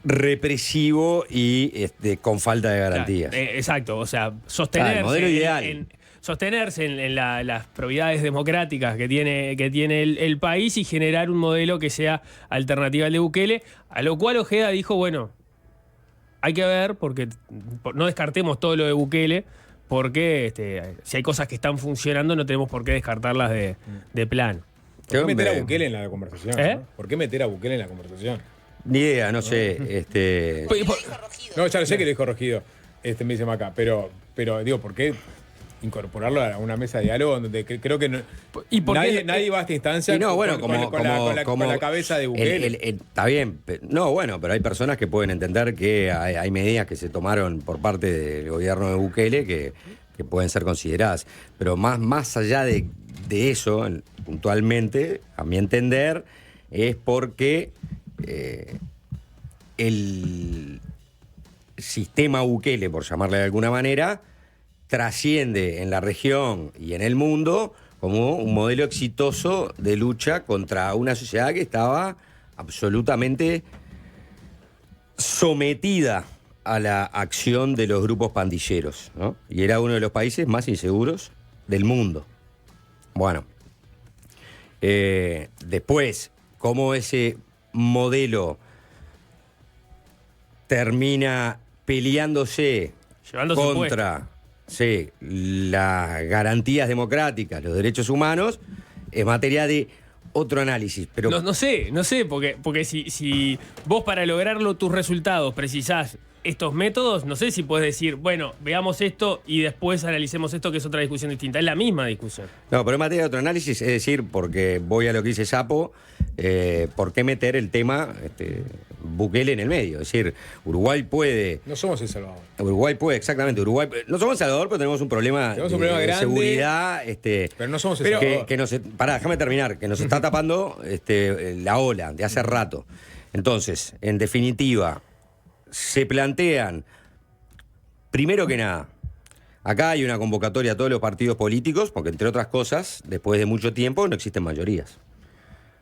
represivo y con falta de garantías. Claro, exacto, o sea, sostenerse, el modelo ideal. Sostenerse en las probidades democráticas que tiene el país y generar un modelo que sea alternativa al de Bukele, a lo cual Ojeda dijo, bueno, hay que ver, porque no descartemos todo lo de Bukele, porque si hay cosas que están funcionando no tenemos por qué descartarlas de plano. ¿Por qué meter a Bukele en la conversación? ¿No? ¿Por qué meter a Bukele en la conversación? Ni idea, no sé. No, ya lo sé que lo dijo Rogido, me dice Maca, pero digo, ¿por qué incorporarlo a una mesa de diálogo donde creo que nadie va a esta instancia con la cabeza de Bukele? Está bien, no, bueno, pero hay personas que pueden entender que hay medidas que se tomaron por parte del gobierno de Bukele que pueden ser consideradas, pero más allá de eso, puntualmente, a mi entender, es porque el sistema Bukele, por llamarle de alguna manera, trasciende en la región y en el mundo como un modelo exitoso de lucha contra una sociedad que estaba absolutamente sometida a la acción de los grupos pandilleros, ¿no? Y era uno de los países más inseguros del mundo. Bueno, después, cómo ese modelo termina peleándose contra las garantías democráticas, los derechos humanos, es materia de otro análisis. Pero no sé, porque si vos para lograrlo tus resultados precisás estos métodos, no sé si puedes decir, bueno, veamos esto y después analicemos esto, que es otra discusión distinta. Es la misma discusión. No, pero en materia de otro análisis, es decir, porque voy a lo que dice Sapo, ¿por qué meter el tema Bukele en el medio? Es decir, Uruguay puede... No somos El Salvador. Uruguay puede, exactamente. No somos El Salvador, pero tenemos un problema grande, de seguridad. Pero no somos El Salvador. Pará, déjame terminar, que nos está tapando la ola de hace rato. Entonces, en definitiva, se plantean, primero que nada, acá hay una convocatoria a todos los partidos políticos, porque entre otras cosas, después de mucho tiempo no existen mayorías.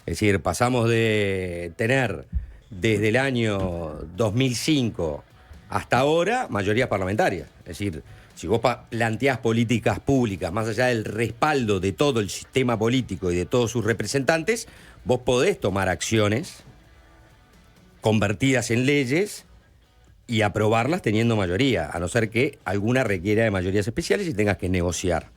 Es decir, pasamos de tener desde el año 2005 hasta ahora mayorías parlamentarias. Es decir, si vos planteás políticas públicas más allá del respaldo de todo el sistema político y de todos sus representantes, vos podés tomar acciones convertidas en leyes y aprobarlas teniendo mayoría, a no ser que alguna requiera de mayorías especiales y tengas que negociar.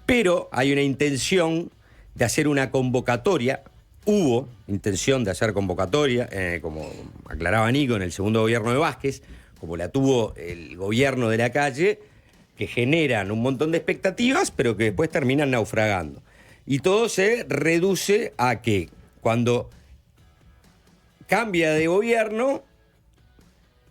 Pero hay una intención de hacer una convocatoria, hubo intención de hacer convocatoria, como aclaraba Nico, en el segundo gobierno de Vázquez, como la tuvo el gobierno de la calle, que generan un montón de expectativas, pero que después terminan naufragando. Y todo se reduce a que cuando cambia de gobierno,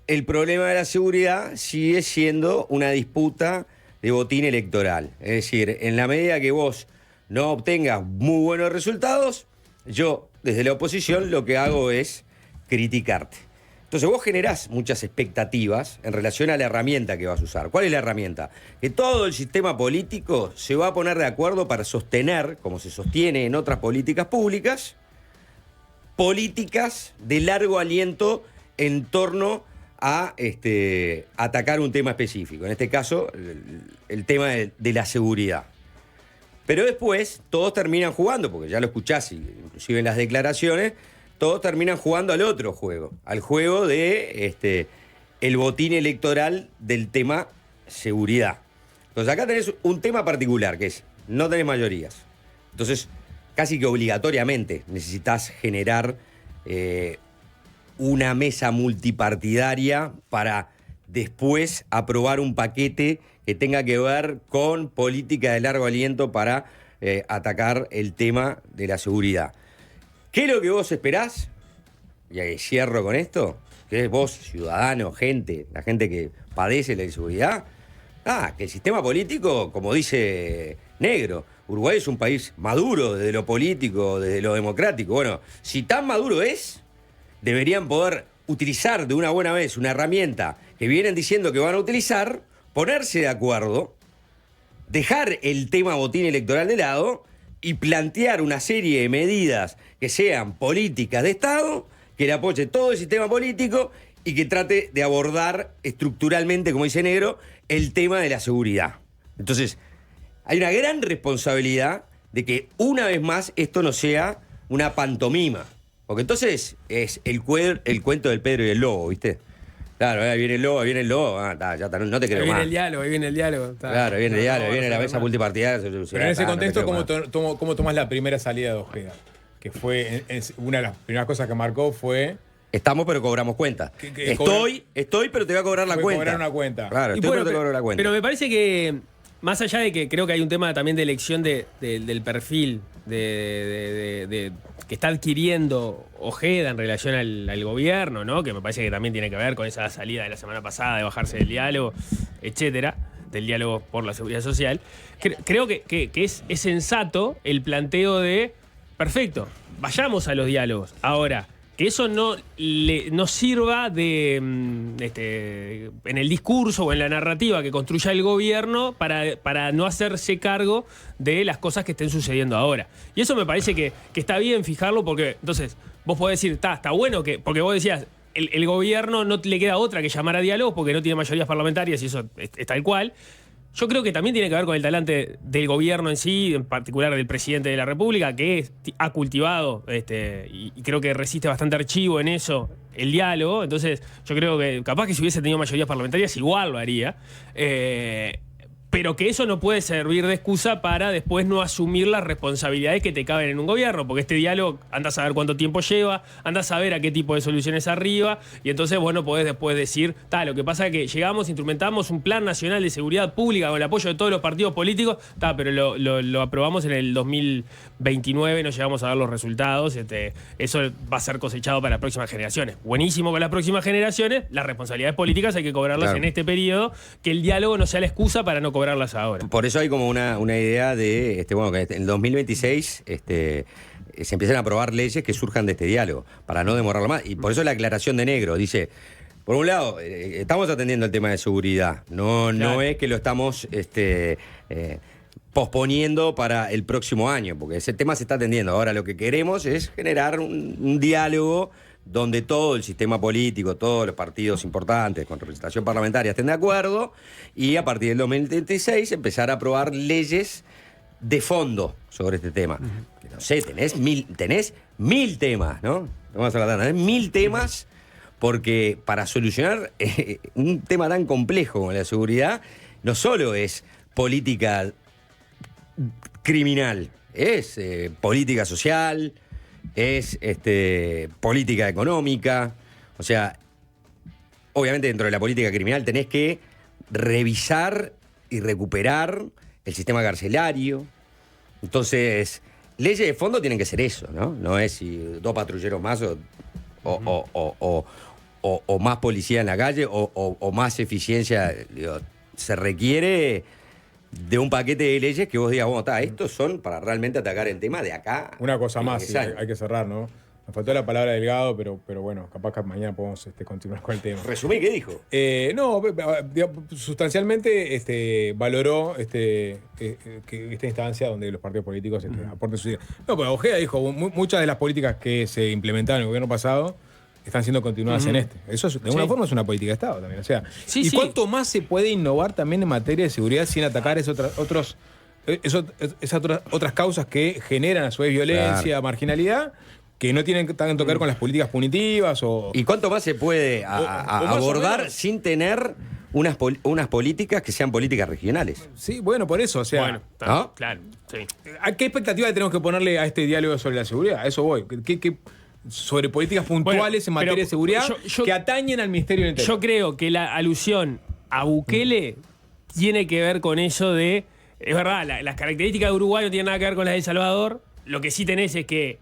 el problema de la seguridad sigue siendo una disputa de botín electoral. Es decir, en la medida que vos no obtengas muy buenos resultados, yo, desde la oposición, lo que hago es criticarte. Entonces vos generás muchas expectativas en relación a la herramienta que vas a usar. ¿Cuál es la herramienta? Que todo el sistema político se va a poner de acuerdo para sostener, como se sostiene en otras políticas públicas, políticas de largo aliento en torno a atacar un tema específico, en este caso el tema de la seguridad. Pero después todos terminan jugando, porque ya lo escuchás, inclusive en las declaraciones, todos terminan jugando al otro juego, al juego de el botín electoral del tema seguridad. Entonces acá tenés un tema particular, que es, no tenés mayorías. Entonces, casi que obligatoriamente necesitas generar una mesa multipartidaria para después aprobar un paquete que tenga que ver con política de largo aliento para atacar el tema de la seguridad. ¿Qué es lo que vos esperás? Y ahí cierro con esto. ¿Qué es vos, ciudadano, gente, la gente que padece la inseguridad? Que el sistema político, como dice Negro, Uruguay es un país maduro desde lo político, desde lo democrático. Bueno, si tan maduro es, deberían poder utilizar de una buena vez una herramienta que vienen diciendo que van a utilizar, ponerse de acuerdo, dejar el tema botín electoral de lado y plantear una serie de medidas que sean políticas de Estado, que le apoye todo el sistema político y que trate de abordar estructuralmente, como dice Negro, el tema de la seguridad. Entonces, hay una gran responsabilidad de que una vez más esto no sea una pantomima. Porque entonces es el cuento del Pedro y el Lobo, ¿viste? Claro, ahí viene el lobo, no te creo más. Ahí viene el diálogo. Claro, viene el diálogo, viene la mesa multipartidaria. Pero en ese contexto, ¿cómo tomás la primera salida de Ojeda? Que fue, una de las primeras cosas que marcó fue... Estamos, pero cobramos cuenta. Estoy, pero te voy a cobrar la cuenta. Cobrar una cuenta. Claro, pero te cobro la cuenta. Pero me parece que, más allá de que creo que hay un tema también de elección del perfil que está adquiriendo Ojeda en relación al gobierno, ¿no? Que me parece que también tiene que ver con esa salida de la semana pasada de bajarse del diálogo, etcétera, del diálogo por la seguridad social. Creo que es sensato el planteo de, perfecto, vayamos a los diálogos. Ahora, que eso no sirva en el discurso o en la narrativa que construya el gobierno para no hacerse cargo de las cosas que estén sucediendo ahora. Y eso me parece que está bien fijarlo, porque entonces vos podés decir, está bueno porque vos decías, el gobierno no le queda otra que llamar a diálogo porque no tiene mayorías parlamentarias y eso es tal cual. Yo creo que también tiene que ver con el talante del gobierno en sí, en particular del presidente de la República, que ha cultivado y creo que resiste bastante archivo en eso, el diálogo. Entonces, yo creo que capaz que si hubiese tenido mayorías parlamentarias, igual lo haría. Pero que eso no puede servir de excusa para después no asumir las responsabilidades que te caben en un gobierno, porque este diálogo, andás a ver cuánto tiempo lleva, andás a ver a qué tipo de soluciones arriba, y entonces vos no podés después decir, lo que pasa es que llegamos, instrumentamos un plan nacional de seguridad pública con el apoyo de todos los partidos políticos, pero lo aprobamos en el 2029, no llegamos a ver los resultados, eso va a ser cosechado para las próximas generaciones. Buenísimo con las próximas generaciones, las responsabilidades políticas hay que cobrarlas en este periodo, que el diálogo no sea la excusa para no cobrarlas ahora. Por eso hay como una idea de, que en el 2026 se empiezan a aprobar leyes que surjan de este diálogo, para no demorarlo más. Y por eso la aclaración de Negro dice, por un lado, estamos atendiendo el tema de seguridad, no es que lo estamos posponiendo para el próximo año, porque ese tema se está atendiendo. Ahora lo que queremos es generar un diálogo donde todo el sistema político, todos los partidos importantes con representación parlamentaria estén de acuerdo, y a partir del 2036 empezar a aprobar leyes de fondo sobre este tema. No sé, tenés mil temas, ¿no? Vamos a hablar, tenés 1000 temas, porque para solucionar un tema tan complejo como la seguridad, no solo es política criminal, es política social, es política económica. O sea, obviamente dentro de la política criminal tenés que revisar y recuperar el sistema carcelario. Entonces, leyes de fondo tienen que ser eso, ¿no? No es si 2 patrulleros más o más policía en la calle o más eficiencia. Digo, se requiere de un paquete de leyes que vos digas, estos son para realmente atacar el tema de acá. Una cosa más, sí, hay que cerrar, ¿no? Nos faltó la palabra Delgado, pero bueno, capaz que mañana podemos continuar con el tema. Resumí, ¿qué dijo? Sustancialmente valoró que esta instancia donde los partidos políticos aporten su idea. No, pero Ojeda dijo, muchas de las políticas que se implementaron en el gobierno pasado están siendo continuadas en este. Eso de alguna forma es una política de Estado también. O sea, cuánto más se puede innovar también en materia de seguridad sin atacar esas otras causas que generan a su vez violencia, marginalidad, que no tienen tanto que ver con las políticas punitivas o... ¿Y cuánto más se puede abordar sin tener unas políticas que sean políticas regionales. Sí, bueno, por eso, o sea, Bueno, ¿no? claro, sí. ¿a qué expectativa tenemos que ponerle a este diálogo sobre la seguridad? A eso voy. Sobre políticas puntuales en materia pero de seguridad yo- que atañen al Ministerio del Interior. Yo creo que la alusión a Bukele tiene que ver con eso de. Es verdad, las características de Uruguay no tienen nada que ver con las de El Salvador. Lo que sí tenés es que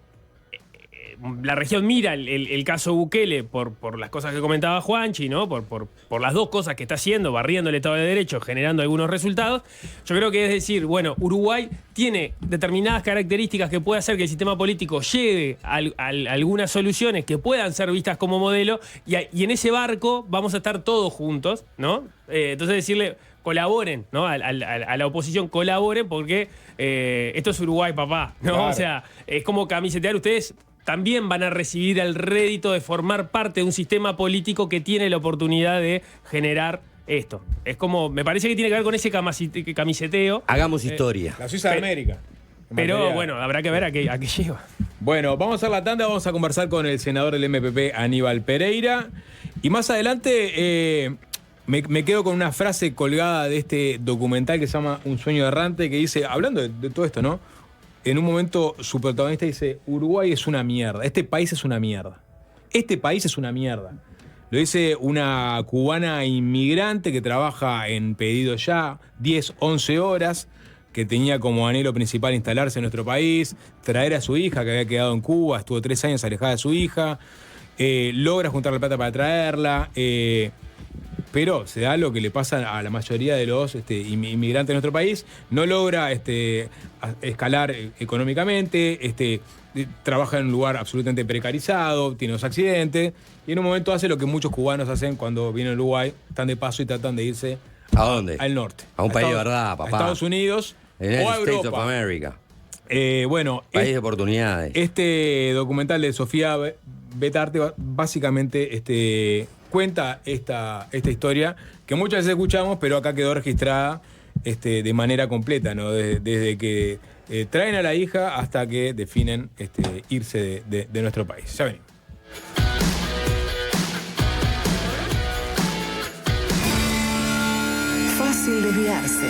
la región mira el caso Bukele por las cosas que comentaba Juanchi, ¿no? Por las dos cosas que está haciendo, barriendo el Estado de Derecho, generando algunos resultados. Yo creo que es decir, bueno, Uruguay tiene determinadas características que puede hacer que el sistema político llegue a algunas soluciones que puedan ser vistas como modelo, y en ese barco vamos a estar todos juntos, ¿no? Entonces decirle, colaboren, ¿no? A la oposición, colaboren, porque esto es Uruguay, papá, ¿no? Claro. O sea, es como camisetear, ustedes también van a recibir el rédito de formar parte de un sistema político que tiene la oportunidad de generar esto. Es como, me parece que tiene que ver con ese camiseteo. Hagamos historia. La Suiza de América. En Pero materia- bueno, habrá que ver a qué lleva. Bueno, vamos a hacer la tanda, vamos a conversar con el senador del MPP, Aníbal Pereira. Y más adelante me quedo con una frase colgada de este documental que se llama Un sueño errante, que dice, hablando de todo esto, ¿no? En un momento su protagonista dice, Uruguay es una mierda, este país es una mierda. Este país es una mierda. Lo dice una cubana inmigrante que trabaja en Pedido Ya, 10, 11 horas, que tenía como anhelo principal instalarse en nuestro país, traer a su hija, que había quedado en Cuba, estuvo 3 años alejada de su hija, logra juntar la plata para traerla, pero se da lo que le pasa a la mayoría de los inmigrantes de nuestro país, no logra escalar económicamente, trabaja en un lugar absolutamente precarizado, tiene los accidentes, y en un momento hace lo que muchos cubanos hacen cuando vienen a Uruguay, están de paso y tratan de irse ¿A dónde? al norte. A un país de Estados- verdad, papá. A Estados Unidos United o a States of Europa. America. Bueno, País de oportunidades. este documental de Sofía Betarte básicamente cuenta esta historia que muchas veces escuchamos, pero acá quedó registrada de manera completa, ¿no? Desde que traen a la hija hasta que definen irse de nuestro país. Ya venimos. Fácil desviarse.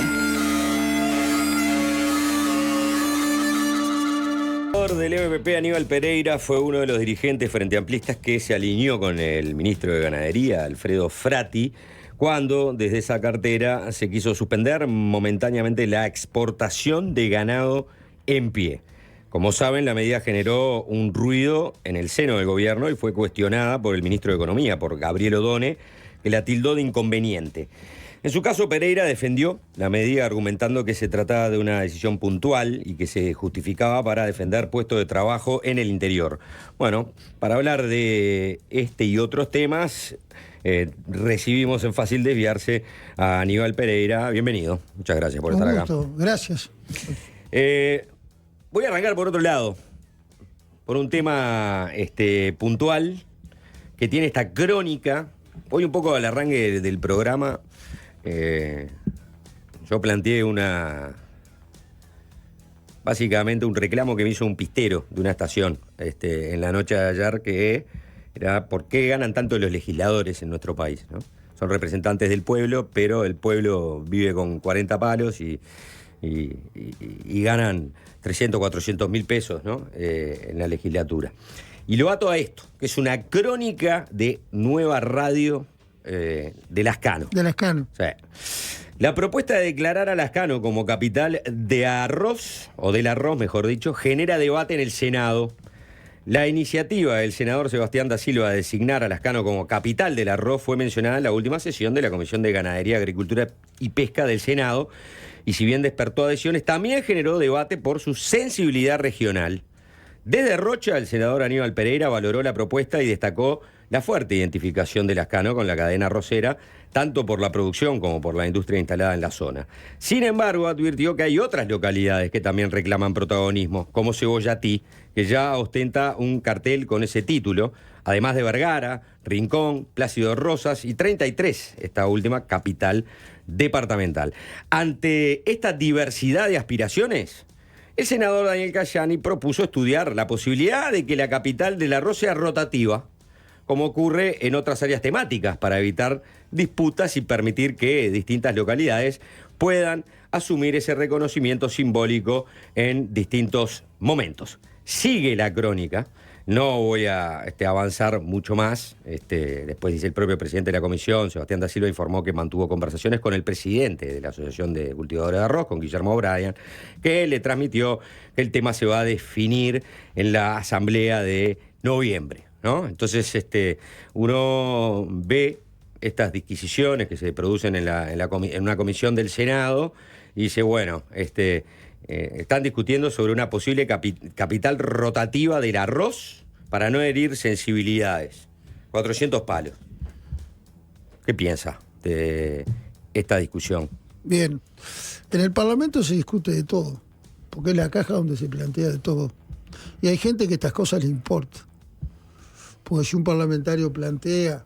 El del MPP, Aníbal Pereira, fue uno de los dirigentes frente amplistas que se alineó con el ministro de Ganadería, Alfredo Frati, cuando desde esa cartera se quiso suspender momentáneamente la exportación de ganado en pie. Como saben, la medida generó un ruido en el seno del gobierno y fue cuestionada por el ministro de Economía, por Gabriel Odone, que la tildó de inconveniente. En su caso, Pereira defendió la medida argumentando que se trataba de una decisión puntual y que se justificaba para defender puestos de trabajo en el interior. Bueno, para hablar de este y otros temas, recibimos en Fácil Desviarse a Aníbal Pereira. Bienvenido. Muchas gracias por estar acá. Gracias. Voy a arrancar por otro lado, por un tema puntual que tiene esta crónica. Voy un poco al arranque del programa. Yo planteé básicamente un reclamo que me hizo un pistero de una estación en la noche de ayer, que era por qué ganan tanto los legisladores en nuestro país, ¿no? Son representantes del pueblo, pero el pueblo vive con 40 palos y ganan 300, 400 mil pesos, ¿no? En la legislatura. Y lo ato a esto, que es una crónica de Nueva Radio de Lascano. De Lascano. Sí. La propuesta de declarar a Lascano como capital de arroz, o del arroz, mejor dicho, genera debate en el Senado. La iniciativa del senador Sebastián da Silva de designar a Lascano como capital del arroz fue mencionada en la última sesión de la Comisión de Ganadería, Agricultura y Pesca del Senado, y si bien despertó adhesiones, también generó debate por su sensibilidad regional. Desde Rocha, el senador Aníbal Pereira valoró la propuesta y destacó la fuerte identificación de Lascano con la cadena arrocera, tanto por la producción como por la industria instalada en la zona. Sin embargo, advirtió que hay otras localidades que también reclaman protagonismo, como Cebollatí, que ya ostenta un cartel con ese título, además de Vergara, Rincón, Plácido Rosas y 33, esta última capital departamental. Ante esta diversidad de aspiraciones, el senador Daniel Cayani propuso estudiar la posibilidad de que la capital del arroz sea rotativa, como ocurre en otras áreas temáticas, para evitar disputas y permitir que distintas localidades puedan asumir ese reconocimiento simbólico en distintos momentos. Sigue la crónica. No voy a avanzar mucho más. Después dice el propio presidente de la comisión, Sebastián da Silva, informó que mantuvo conversaciones con el presidente de la Asociación de Cultivadores de Arroz, con Guillermo O'Brien, que le transmitió que el tema se va a definir en la asamblea de noviembre, ¿no? Entonces, uno ve estas disquisiciones que se producen en una comisión del Senado y dice, bueno, están discutiendo sobre una posible capital rotativa del arroz para no herir sensibilidades. 400 palos. ¿Qué piensa de esta discusión? Bien, en el Parlamento se discute de todo, porque es la caja donde se plantea de todo. Y hay gente que estas cosas le importa. Porque si un parlamentario plantea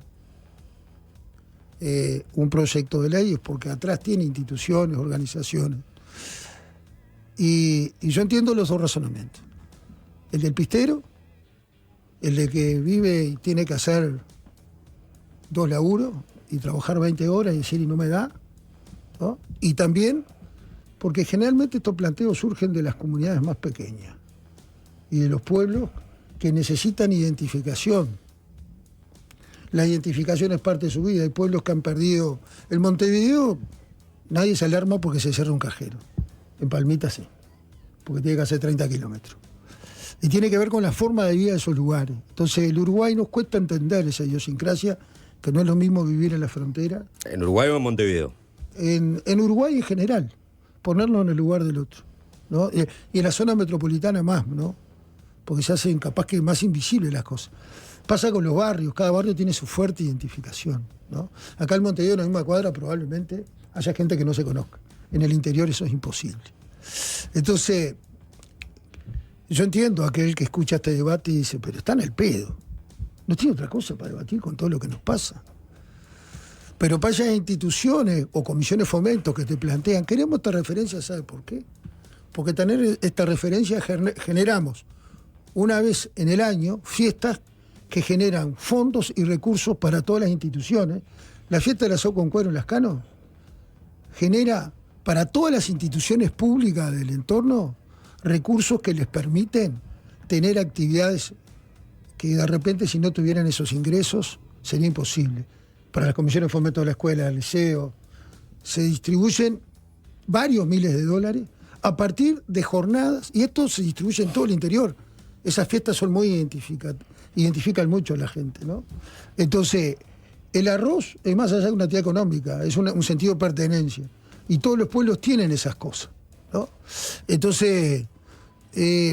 un proyecto de ley es porque atrás tiene instituciones, organizaciones. Y yo entiendo los dos razonamientos. El del pistero, el de que vive y tiene que hacer 2 laburos y trabajar 20 horas y decir y no me da, ¿no? Y también porque generalmente estos planteos surgen de las comunidades más pequeñas y de los pueblos que necesitan identificación. La identificación es parte de su vida. Hay pueblos que han perdido. En Montevideo nadie se alarma porque se cierra un cajero. En Palmita sí, porque tiene que hacer 30 kilómetros. Y tiene que ver con la forma de vida de esos lugares. Entonces, el Uruguay nos cuesta entender esa idiosincrasia, que no es lo mismo vivir en la frontera. ¿En Uruguay o en Montevideo? En Uruguay en general, ponernos en el lugar del otro, ¿no? Y en la zona metropolitana más, ¿no? Porque se hacen capaz que más invisibles las cosas. Pasa con los barrios, cada barrio tiene su fuerte identificación, ¿no? Acá en Montevideo, en la misma cuadra, probablemente haya gente que no se conozca. En el interior eso es imposible. Entonces, yo entiendo a aquel que escucha este debate y dice, pero está en el pedo. No tiene otra cosa para debatir con todo lo que nos pasa. Pero para esas instituciones o comisiones fomentos que te plantean, queremos esta referencia, ¿sabe por qué? Porque tener esta referencia generamos una vez en el año fiestas que generan fondos y recursos para todas las instituciones. La fiesta de la Soco en Cuero en Lascano genera para todas las instituciones públicas del entorno recursos que les permiten tener actividades que de repente si no tuvieran esos ingresos sería imposible. Para las comisiones de fomento de la escuela, del liceo, se distribuyen varios miles de dólares a partir de jornadas, y esto se distribuye en todo el interior. Esas fiestas son muy identifican mucho a la gente, ¿no? Entonces, el arroz es más allá de una actividad económica, es un sentido de pertenencia. Y todos los pueblos tienen esas cosas, ¿no? Entonces,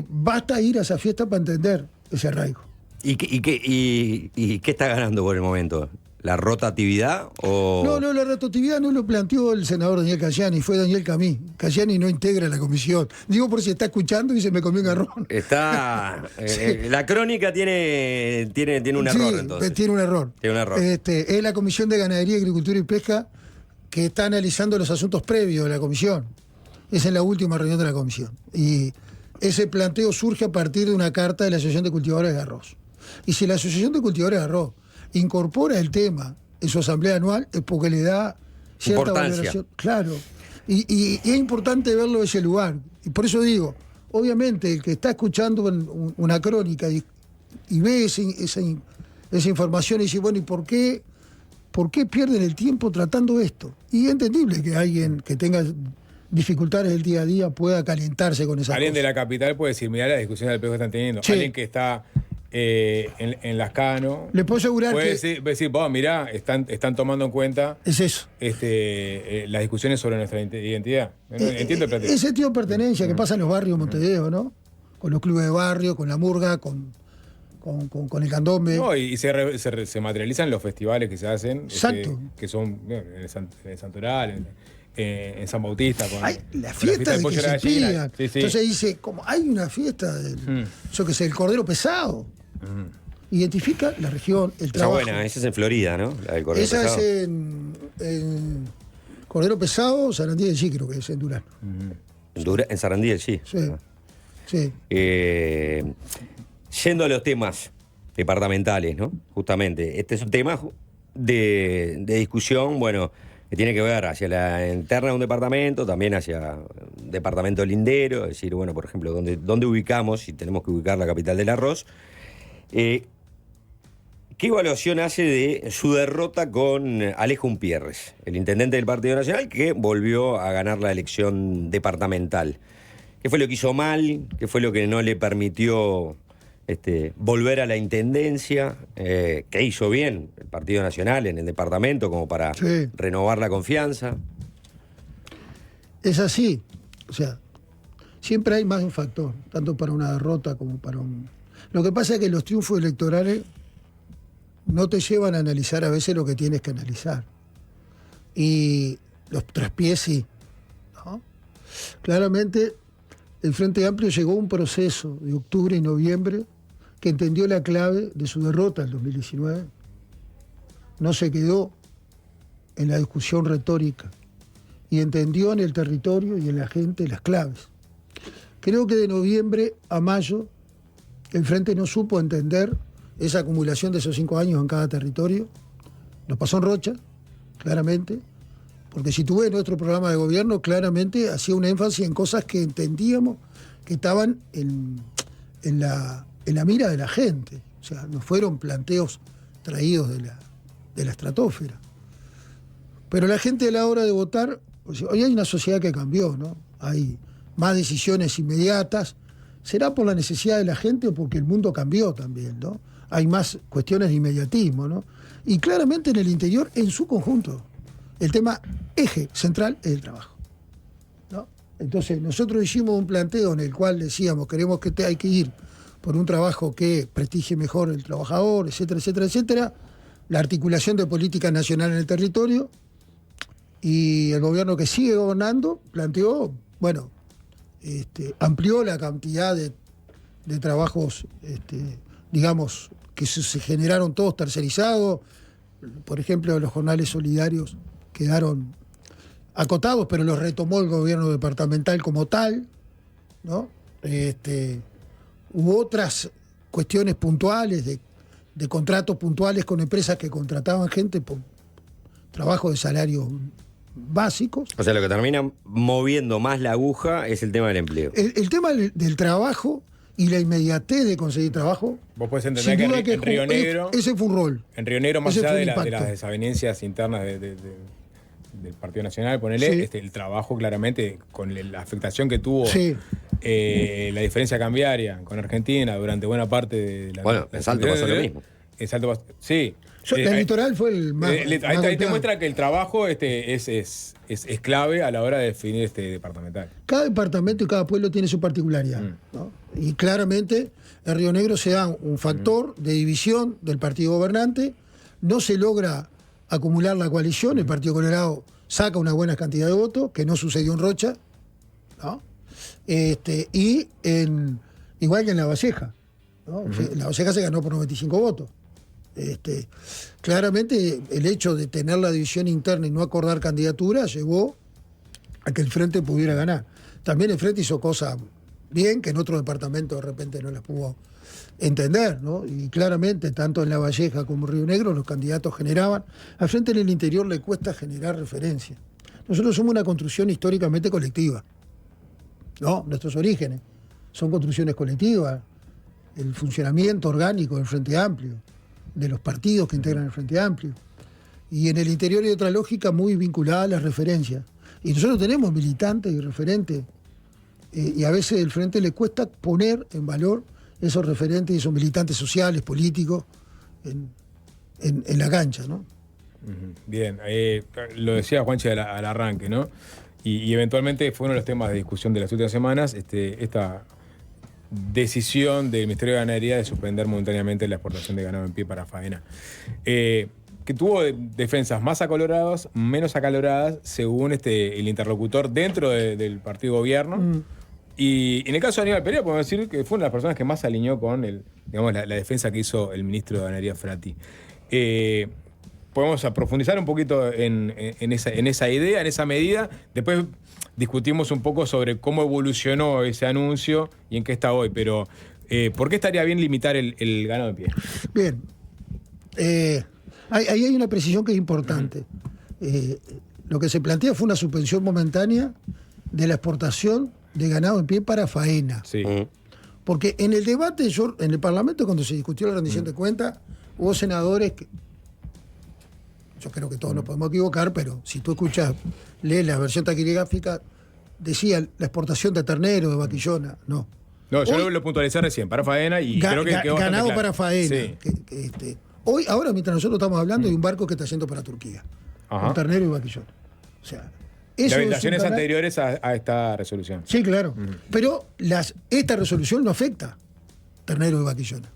basta ir a esa fiesta para entender ese arraigo. ¿Y qué está ganando por el momento? ¿La rotatividad o...? No, la rotatividad no lo planteó el senador Daniel Cayani, fue Daniel Camí. Cayani no integra la comisión. Digo por si está escuchando y se me comió un garrón. Está... sí. La crónica tiene un error, entonces. Tiene un error. Tiene un error. Es la Comisión de Ganadería, Agricultura y Pesca que está analizando los asuntos previos de la comisión. Es en la última reunión de la comisión. Y ese planteo surge a partir de una carta de la Asociación de Cultivadores de Arroz. Y si la Asociación de Cultivadores de Arroz incorpora el tema en su asamblea anual, es porque le da cierta valoración. Claro. Y es importante verlo de ese lugar. Y por eso digo, obviamente, el que está escuchando una crónica y ve esa información y dice, bueno, ¿y por qué pierden el tiempo tratando esto? Y es entendible que alguien que tenga dificultades del día a día pueda calentarse con esa Alguien cosa. de la capital puede decir, mirá la discusión del espejo que están teniendo. Sí. Alguien que está en Lascano Le puedo asegurar puede que decir, mirá, están tomando en cuenta es eso. las discusiones sobre nuestra identidad. Entiendo el planteo. Ese sentido de pertenencia que pasa en los barrios de Montevideo, ¿no? Con los clubes de barrio, con la murga, con el candombe. No, y se materializan los festivales que se hacen, Exacto. que son en el Santoral, en San Bautista. La fiesta de pollo que a la se gallina. pidan. Sí, sí. Entonces dice, como hay una fiesta del, yo qué sé, el cordero pesado. Identifica la región, el Esa trabajo. buena, esa es en Florida, ¿no? La del Cordero Esa Pesado. es en Cordero Pesado, Sarandí del Sí, creo que es en Durán. En Sarandí, sí. Sí. Sí. Yendo a los temas departamentales, ¿no? Justamente. Este es un tema de discusión, bueno, que tiene que ver hacia la interna de un departamento, también hacia un departamento lindero, es decir, bueno, por ejemplo, dónde ubicamos, si tenemos que ubicar la capital del arroz. ¿Qué evaluación hace de su derrota con Alejo Umpierres, el intendente del Partido Nacional, que volvió a ganar la elección departamental? ¿Qué fue lo que hizo mal? ¿Qué fue lo que no le permitió volver a la intendencia? ¿Qué hizo bien el Partido Nacional en el departamento como para renovar la confianza? Es así. O sea, siempre hay más de un factor, tanto para una derrota como para un... Lo que pasa es que los triunfos electorales no te llevan a analizar a veces lo que tienes que analizar. Y los traspiés sí, ¿no? Claramente, el Frente Amplio llegó a un proceso de octubre y noviembre que entendió la clave de su derrota en 2019. No se quedó en la discusión retórica y entendió en el territorio y en la gente las claves. Creo que de noviembre a mayo el Frente no supo entender esa acumulación de esos 5 años en cada territorio. Nos pasó en Rocha, claramente, porque si tú ves nuestro programa de gobierno, claramente hacía un énfasis en cosas que entendíamos que estaban en la mira de la gente. O sea, no fueron planteos traídos de la estratosfera. Pero la gente a la hora de votar, pues, hoy hay una sociedad que cambió, ¿no? Hay más decisiones inmediatas. ¿Será por la necesidad de la gente o porque el mundo cambió también, ¿no? Hay más cuestiones de inmediatismo, ¿no? Y claramente en el interior, en su conjunto, el tema eje central es el trabajo, ¿no? Entonces, nosotros hicimos un planteo en el cual decíamos, queremos que hay que ir por un trabajo que prestigie mejor el trabajador, etcétera, etcétera, etcétera. La articulación de política nacional en el territorio, y el gobierno que sigue gobernando planteó, bueno, amplió la cantidad de trabajos, digamos, que se generaron todos tercerizados. Por ejemplo, los jornales solidarios quedaron acotados, pero los retomó el gobierno departamental como tal, ¿no? Hubo otras cuestiones puntuales de contratos puntuales con empresas que contrataban gente por trabajo de salarios básicos. O sea, lo que termina moviendo más la aguja es el tema del empleo. El tema del trabajo y la inmediatez de conseguir trabajo. Vos podés entender que en Río Negro... Ese fue un rol. En Río Negro, más allá de las desavenencias internas del Partido Nacional, ponele, el trabajo claramente, con la afectación que tuvo la diferencia cambiaria con Argentina durante buena parte de la... Bueno, en Salto pasó lo mismo. En Salto sí. El litoral fue el más... ahí te muestra que el trabajo es clave a la hora de definir departamental. Cada departamento y cada pueblo tiene su particularidad, ¿no? Y claramente en Río Negro se da un factor de división del partido gobernante, no se logra acumular la coalición, el Partido Colorado saca una buena cantidad de votos, que no sucedió en Rocha, ¿no? Y igual que en La Valleja, ¿no? La Valleja se ganó por 95 votos. Claramente el hecho de tener la división interna y no acordar candidatura llevó a que el Frente pudiera ganar. También el Frente hizo cosas bien que en otros departamentos de repente no las pudo entender, ¿no? Y claramente tanto en La Valleja como en Río Negro los candidatos generaban. Al Frente en el interior le cuesta generar referencia. Nosotros somos una construcción históricamente colectiva, ¿no? Nuestros orígenes son construcciones colectivas, el funcionamiento orgánico del Frente Amplio, de los partidos que integran el Frente Amplio. Y en el interior hay otra lógica muy vinculada a las referencias. Y nosotros tenemos militantes y referentes, y a veces el Frente le cuesta poner en valor esos referentes y esos militantes sociales, políticos, en la cancha, ¿no? Bien, lo decía Juanchi al arranque, ¿no? Y eventualmente fue uno de los temas de discusión de las últimas semanas, esta decisión del Ministerio de Ganadería de suspender momentáneamente la exportación de ganado en pie para faena. Que tuvo defensas más acaloradas, menos acaloradas, según el interlocutor dentro del partido gobierno. Y en el caso de Aníbal Pereira, podemos decir que fue una de las personas que más se alineó con la defensa que hizo el ministro de Ganadería, Frati. Podemos profundizar un poquito en esa idea, en esa medida. Después discutimos un poco sobre cómo evolucionó ese anuncio y en qué está hoy. Pero ¿Por qué estaría bien limitar el ganado en pie? Bien. Ahí hay una precisión que es importante. Lo que se plantea fue una suspensión momentánea de la exportación de ganado en pie para faena. Sí. Porque en el debate, en el Parlamento, cuando se discutió la rendición de cuentas, hubo senadores que, yo creo que todos nos podemos equivocar, pero si tú lees la versión taquigráfica, decía la exportación de ternero, de vaquillona, no. No, yo lo puntualicé recién, para faena y creo que quedó ganado bastante claro. para faena. Sí. Ahora, mientras nosotros estamos hablando, hay un barco que está yendo para Turquía, con ternero y vaquillona. O sea, las habilitaciones anteriores a esta resolución. Sí, claro. Pero esta resolución no afecta ternero y vaquillona.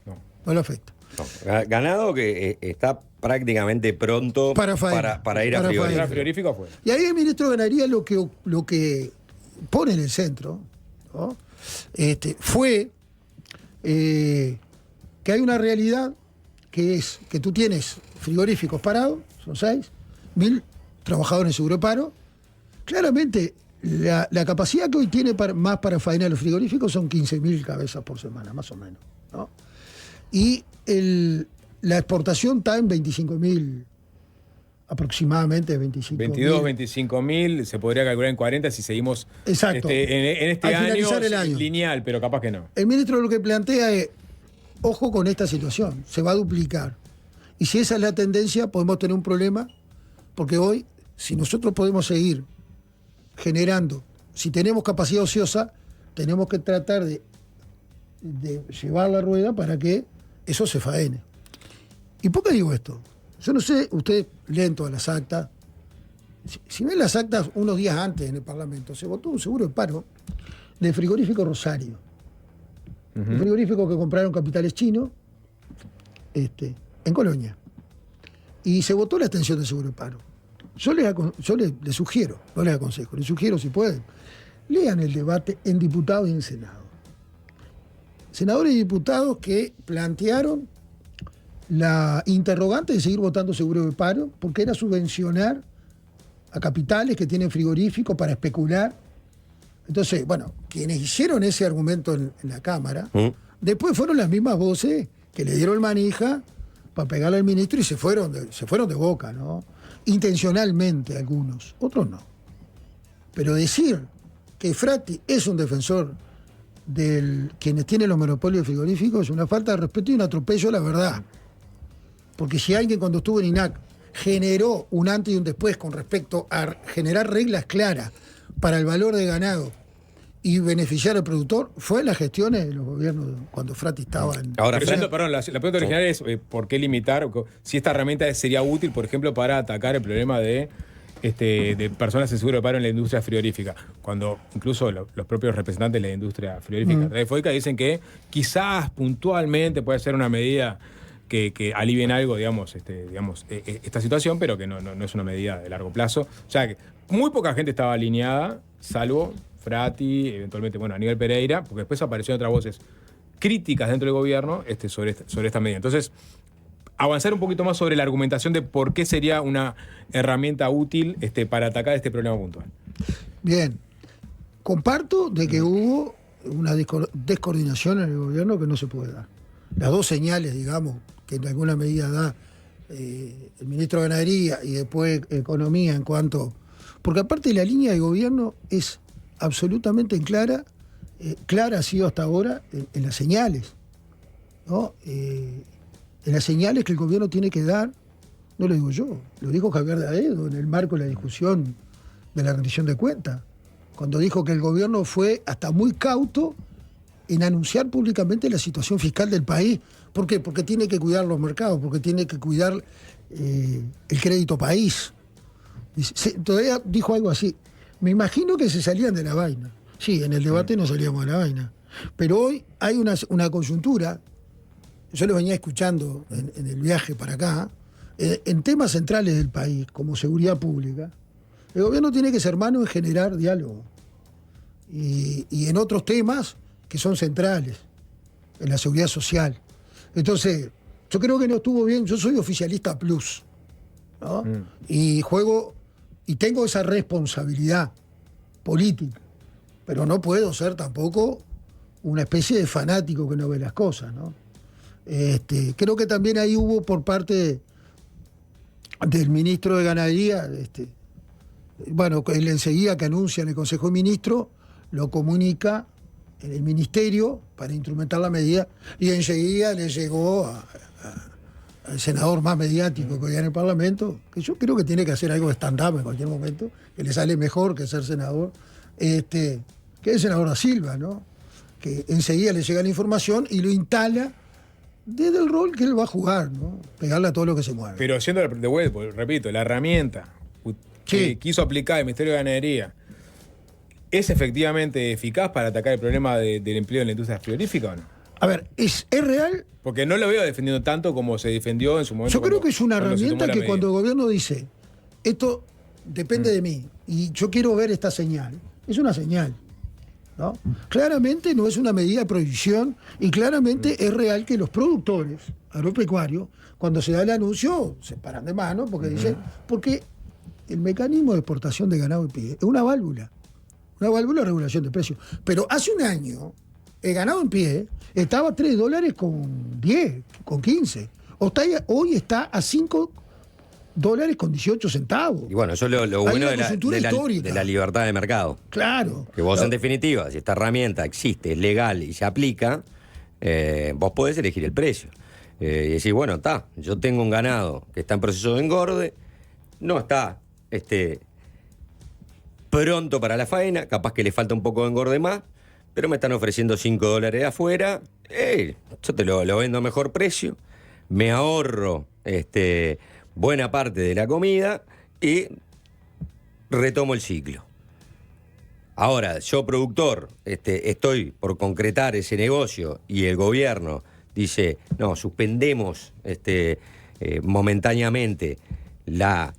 No lo afecta. No. Ganado que está prácticamente pronto para ir a frigorífico. Frigorífico afuera. Y ahí el ministro de Ganadería lo que pone en el centro, ¿no? Fue que hay una realidad que es que tú tienes frigoríficos parados, son 6.000 trabajadores en seguro de paro. Claramente, la capacidad que hoy tiene más para faenar los frigoríficos son 15.000 cabezas por semana, más o menos, ¿no? Y la exportación está en 25.000, aproximadamente 25.000. 22, 25.000, se podría calcular en 40 si seguimos Exacto. En este Al finalizar el año año. lineal, pero capaz que no. El ministro lo que plantea es, ojo con esta situación, se va a duplicar. Y si esa es la tendencia, podemos tener un problema, porque hoy, si nosotros podemos seguir generando, si tenemos capacidad ociosa, tenemos que tratar de llevar la rueda para que eso se faene. ¿Y por qué digo esto? Yo no sé, ustedes leen todas las actas. Si ven las actas unos días antes en el Parlamento, se votó un seguro de paro del frigorífico Rosario. Un frigorífico que compraron capitales chinos en Colonia. Y se votó la extensión del seguro de paro. Yo les sugiero, no les aconsejo, les sugiero si pueden, lean el debate en diputados y en Senado. Senadores y diputados que plantearon la interrogante de seguir votando seguro de paro, porque era subvencionar a capitales que tienen frigoríficos para especular. Entonces, bueno, quienes hicieron ese argumento en la Cámara, después fueron las mismas voces que le dieron manija para pegarle al ministro y se fueron de boca, ¿no? Intencionalmente algunos, otros no. Pero decir que Frati es un defensor de quienes tienen los monopolios frigoríficos es una falta de respeto y un atropello a la verdad. Porque si alguien cuando estuvo en INAC generó un antes y un después con respecto a generar reglas claras para el valor de ganado y beneficiar al productor, fue las gestiones de los gobiernos cuando Frati estaba en... Ahora, Perdón, la pregunta original es ¿por qué limitar? Si esta herramienta sería útil, por ejemplo, para atacar el problema de personas en seguro de paro en la industria frigorífica, cuando incluso los propios representantes de la industria frigorífica radiofónica dicen que quizás puntualmente puede ser una medida que alivien algo, esta situación, pero que no es una medida de largo plazo. O sea, que muy poca gente estaba alineada, salvo Frati, eventualmente, Aníbal Pereira, porque después aparecieron otras voces críticas dentro del gobierno sobre esta medida. Entonces, avanzar un poquito más sobre la argumentación de por qué sería una herramienta útil para atacar este problema puntual. Bien, comparto de que hubo una descoordinación en el gobierno que no se puede dar. Las dos señales, digamos, que en alguna medida da el ministro de Ganadería y después Economía en cuanto... Porque aparte la línea de gobierno es absolutamente clara ha sido hasta ahora en las señales, ¿no? En las señales que el gobierno tiene que dar, no lo digo yo, lo dijo Javier de Aedo en el marco de la discusión de la rendición de cuentas, cuando dijo que el gobierno fue hasta muy cauto en anunciar públicamente la situación fiscal del país. ¿Por qué? Porque tiene que cuidar los mercados, porque tiene que cuidar el crédito país. Todavía dijo algo así. Me imagino que se salían de la vaina. Sí, en el debate no salíamos de la vaina. Pero hoy hay una coyuntura, yo lo venía escuchando en el viaje para acá, en temas centrales del país, como seguridad pública. El gobierno tiene que ser mano en generar diálogo. Y en otros temas que son centrales, en la seguridad social. Entonces, yo creo que no estuvo bien. Yo soy oficialista plus, ¿no? Y juego, y tengo esa responsabilidad política, pero no puedo ser tampoco una especie de fanático que no ve las cosas, ¿no? Creo que también ahí hubo por parte del ministro de Ganadería, bueno, él enseguida que anuncia en el Consejo de Ministros, lo comunica en el Ministerio para instrumentar la medida y enseguida le llegó al senador más mediático que había en el Parlamento, que yo creo que tiene que hacer algo de stand-up en cualquier momento, que le sale mejor que ser senador, que es el senador da Silva, ¿no? Que enseguida le llega la información y lo instala desde el rol que él va a jugar, ¿no? Pegarle a todo lo que se mueve. Pero siendo de vuelta, repito, la herramienta que quiso aplicar el Ministerio de Ganadería, ¿es efectivamente eficaz para atacar el problema del empleo en la industria frigorífica o no? A ver, ¿es real? Porque no lo veo defendiendo tanto como se defendió en su momento. Yo creo que es una cuando se tomó herramienta la que medida. cuando el gobierno dice, esto depende de mí y yo quiero ver esta señal, es una señal, ¿no? Claramente no es una medida de prohibición y claramente es real que los productores agropecuarios, cuando se da el anuncio, se paran de mano porque dicen, porque el mecanismo de exportación de ganado en pie es una válvula de regulación de precios. Pero hace un año, el ganado en pie estaba a $3 con 10, con 15. Hoy está a $5 con 18 centavos. Y bueno, eso es lo Hay bueno una de coyuntura histórica. la libertad de mercado. Claro. Que vos, en definitiva, si esta herramienta existe, es legal y se aplica, vos podés elegir el precio. Y decir, bueno, yo tengo un ganado que está en proceso de engorde, no está pronto para la faena, capaz que le falta un poco de engorde más, pero me están ofreciendo $5 de afuera, yo te lo vendo a mejor precio, me ahorro buena parte de la comida y retomo el ciclo. Ahora, yo productor, estoy por concretar ese negocio y el gobierno dice, no, suspendemos momentáneamente la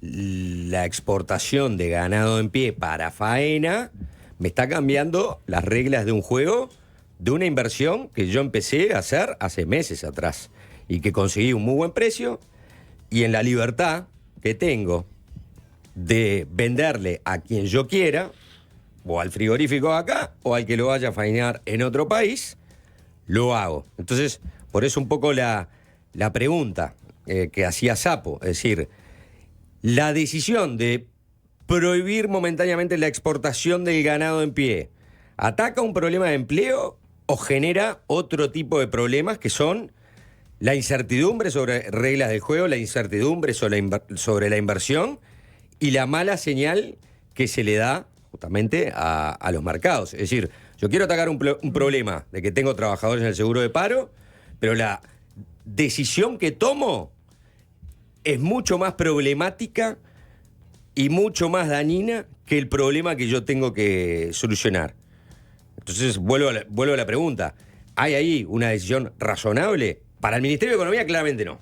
exportación de ganado en pie para faena, me está cambiando las reglas de un juego, de una inversión que yo empecé a hacer hace meses atrás y que conseguí un muy buen precio, y en la libertad que tengo de venderle a quien yo quiera, o al frigorífico acá, o al que lo vaya a faenar en otro país, lo hago. Entonces, por eso un poco la pregunta que hacía Sapo, es decir, la decisión de prohibir momentáneamente la exportación del ganado en pie, ¿ataca un problema de empleo o genera otro tipo de problemas que son la incertidumbre sobre reglas del juego, la incertidumbre sobre la inversión y la mala señal que se le da justamente a los mercados? Es decir, yo quiero atacar un problema de que tengo trabajadores en el seguro de paro, pero la decisión que tomo es mucho más problemática y mucho más dañina que el problema que yo tengo que solucionar. Entonces, vuelvo a la pregunta. ¿Hay ahí una decisión razonable? Para el Ministerio de Economía claramente no,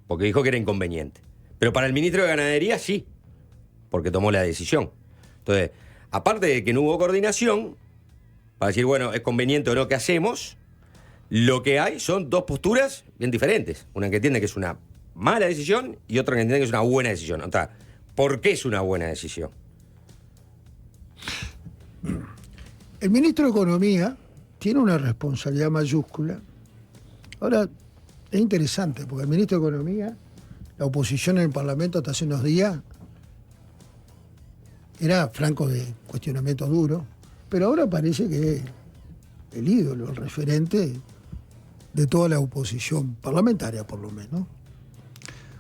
porque dijo que era inconveniente. Pero para el Ministro de Ganadería sí, porque tomó la decisión. Entonces, aparte de que no hubo coordinación, para decir, bueno, es conveniente o no que hacemos, lo que hay son dos posturas bien diferentes. Una que entiende que es una mala decisión y otra que entiende que es una buena decisión. O sea, ¿por qué es una buena decisión? El ministro de Economía tiene una responsabilidad mayúscula. Ahora, es interesante, porque el ministro de Economía, la oposición en el Parlamento hasta hace unos días, era franco de cuestionamiento duro, pero ahora parece que es el ídolo, el referente de toda la oposición parlamentaria, por lo menos.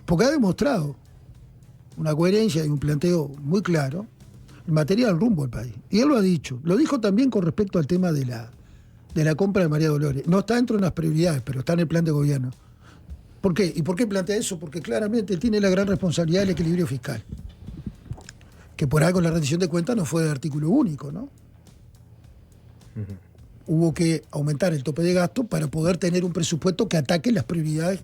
Porque ha demostrado una coherencia y un planteo muy claro en materia del rumbo del país. Y él lo ha dicho. Lo dijo también con respecto al tema de la compra de María Dolores. No está dentro de las prioridades, pero está en el plan de gobierno. ¿Por qué? ¿Y por qué plantea eso? Porque claramente él tiene la gran responsabilidad del equilibrio fiscal. Que por ahí con la rendición de cuentas no fue de artículo único, ¿no? Hubo que aumentar el tope de gasto para poder tener un presupuesto que ataque las prioridades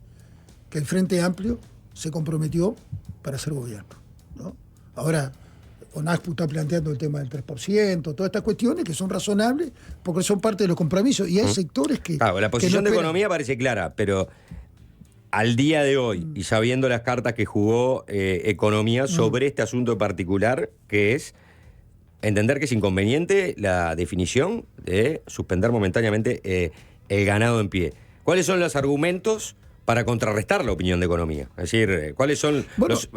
que el Frente Amplio se comprometió para hacer gobierno, ¿no? Ahora, ONASPU está planteando el tema del 3%, todas estas cuestiones que son razonables porque son parte de los compromisos y hay sectores que... Claro, la posición que no de esperan. Economía parece clara, pero al día de hoy, y sabiendo las cartas que jugó Economía sobre este asunto en particular, que es entender que es inconveniente la definición de suspender momentáneamente el ganado en pie. ¿Cuáles son los argumentos para contrarrestar la opinión de economía? Es decir, ¿cuáles son los...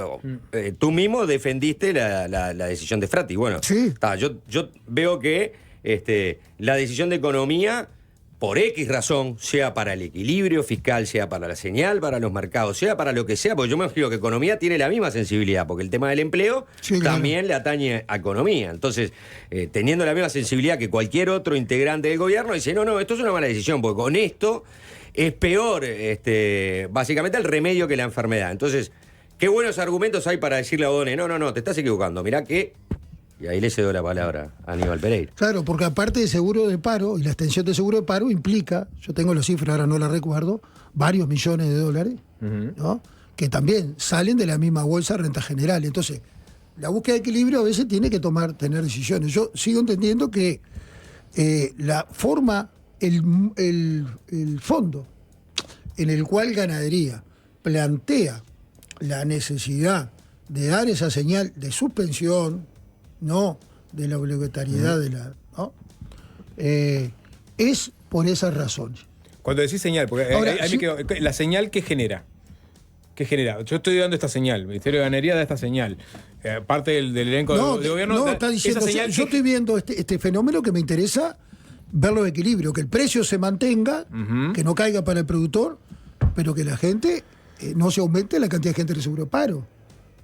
tú mismo defendiste la decisión de Frati. Bueno, sí. Yo veo que la decisión de economía, por X razón, sea para el equilibrio fiscal, sea para la señal, para los mercados, sea para lo que sea, porque yo me imagino que economía tiene la misma sensibilidad, porque el tema del empleo también le atañe a economía. Entonces, teniendo la misma sensibilidad que cualquier otro integrante del gobierno, dice, no, esto es una mala decisión, porque con esto es peor, básicamente, el remedio que la enfermedad. Entonces, qué buenos argumentos hay para decirle a O'Donnell, no, te estás equivocando, mirá que... Y ahí le cedo la palabra a Aníbal Pereira. Claro, porque aparte de seguro de paro, y la extensión de seguro de paro implica, yo tengo las cifras, ahora no las recuerdo, varios millones de dólares, ¿no? Que también salen de la misma bolsa de renta general. Entonces, la búsqueda de equilibrio a veces tiene que tener decisiones. Yo sigo entendiendo que la forma, el fondo en el cual Ganadería plantea la necesidad de dar esa señal de suspensión, no de la obligatoriedad de la... ¿no? Es por esas razones. Cuando decís señal, porque Ahora, ahí me quedo, la señal que genera. ¿Qué genera? Yo estoy dando esta señal, el Ministerio de Ganadería da esta señal. Parte del elenco de gobierno... No, está diciendo, señal yo estoy viendo este fenómeno que me interesa verlo de equilibrio, que el precio se mantenga, que no caiga para el productor, pero que la gente no se aumente la cantidad de gente de seguro de paro.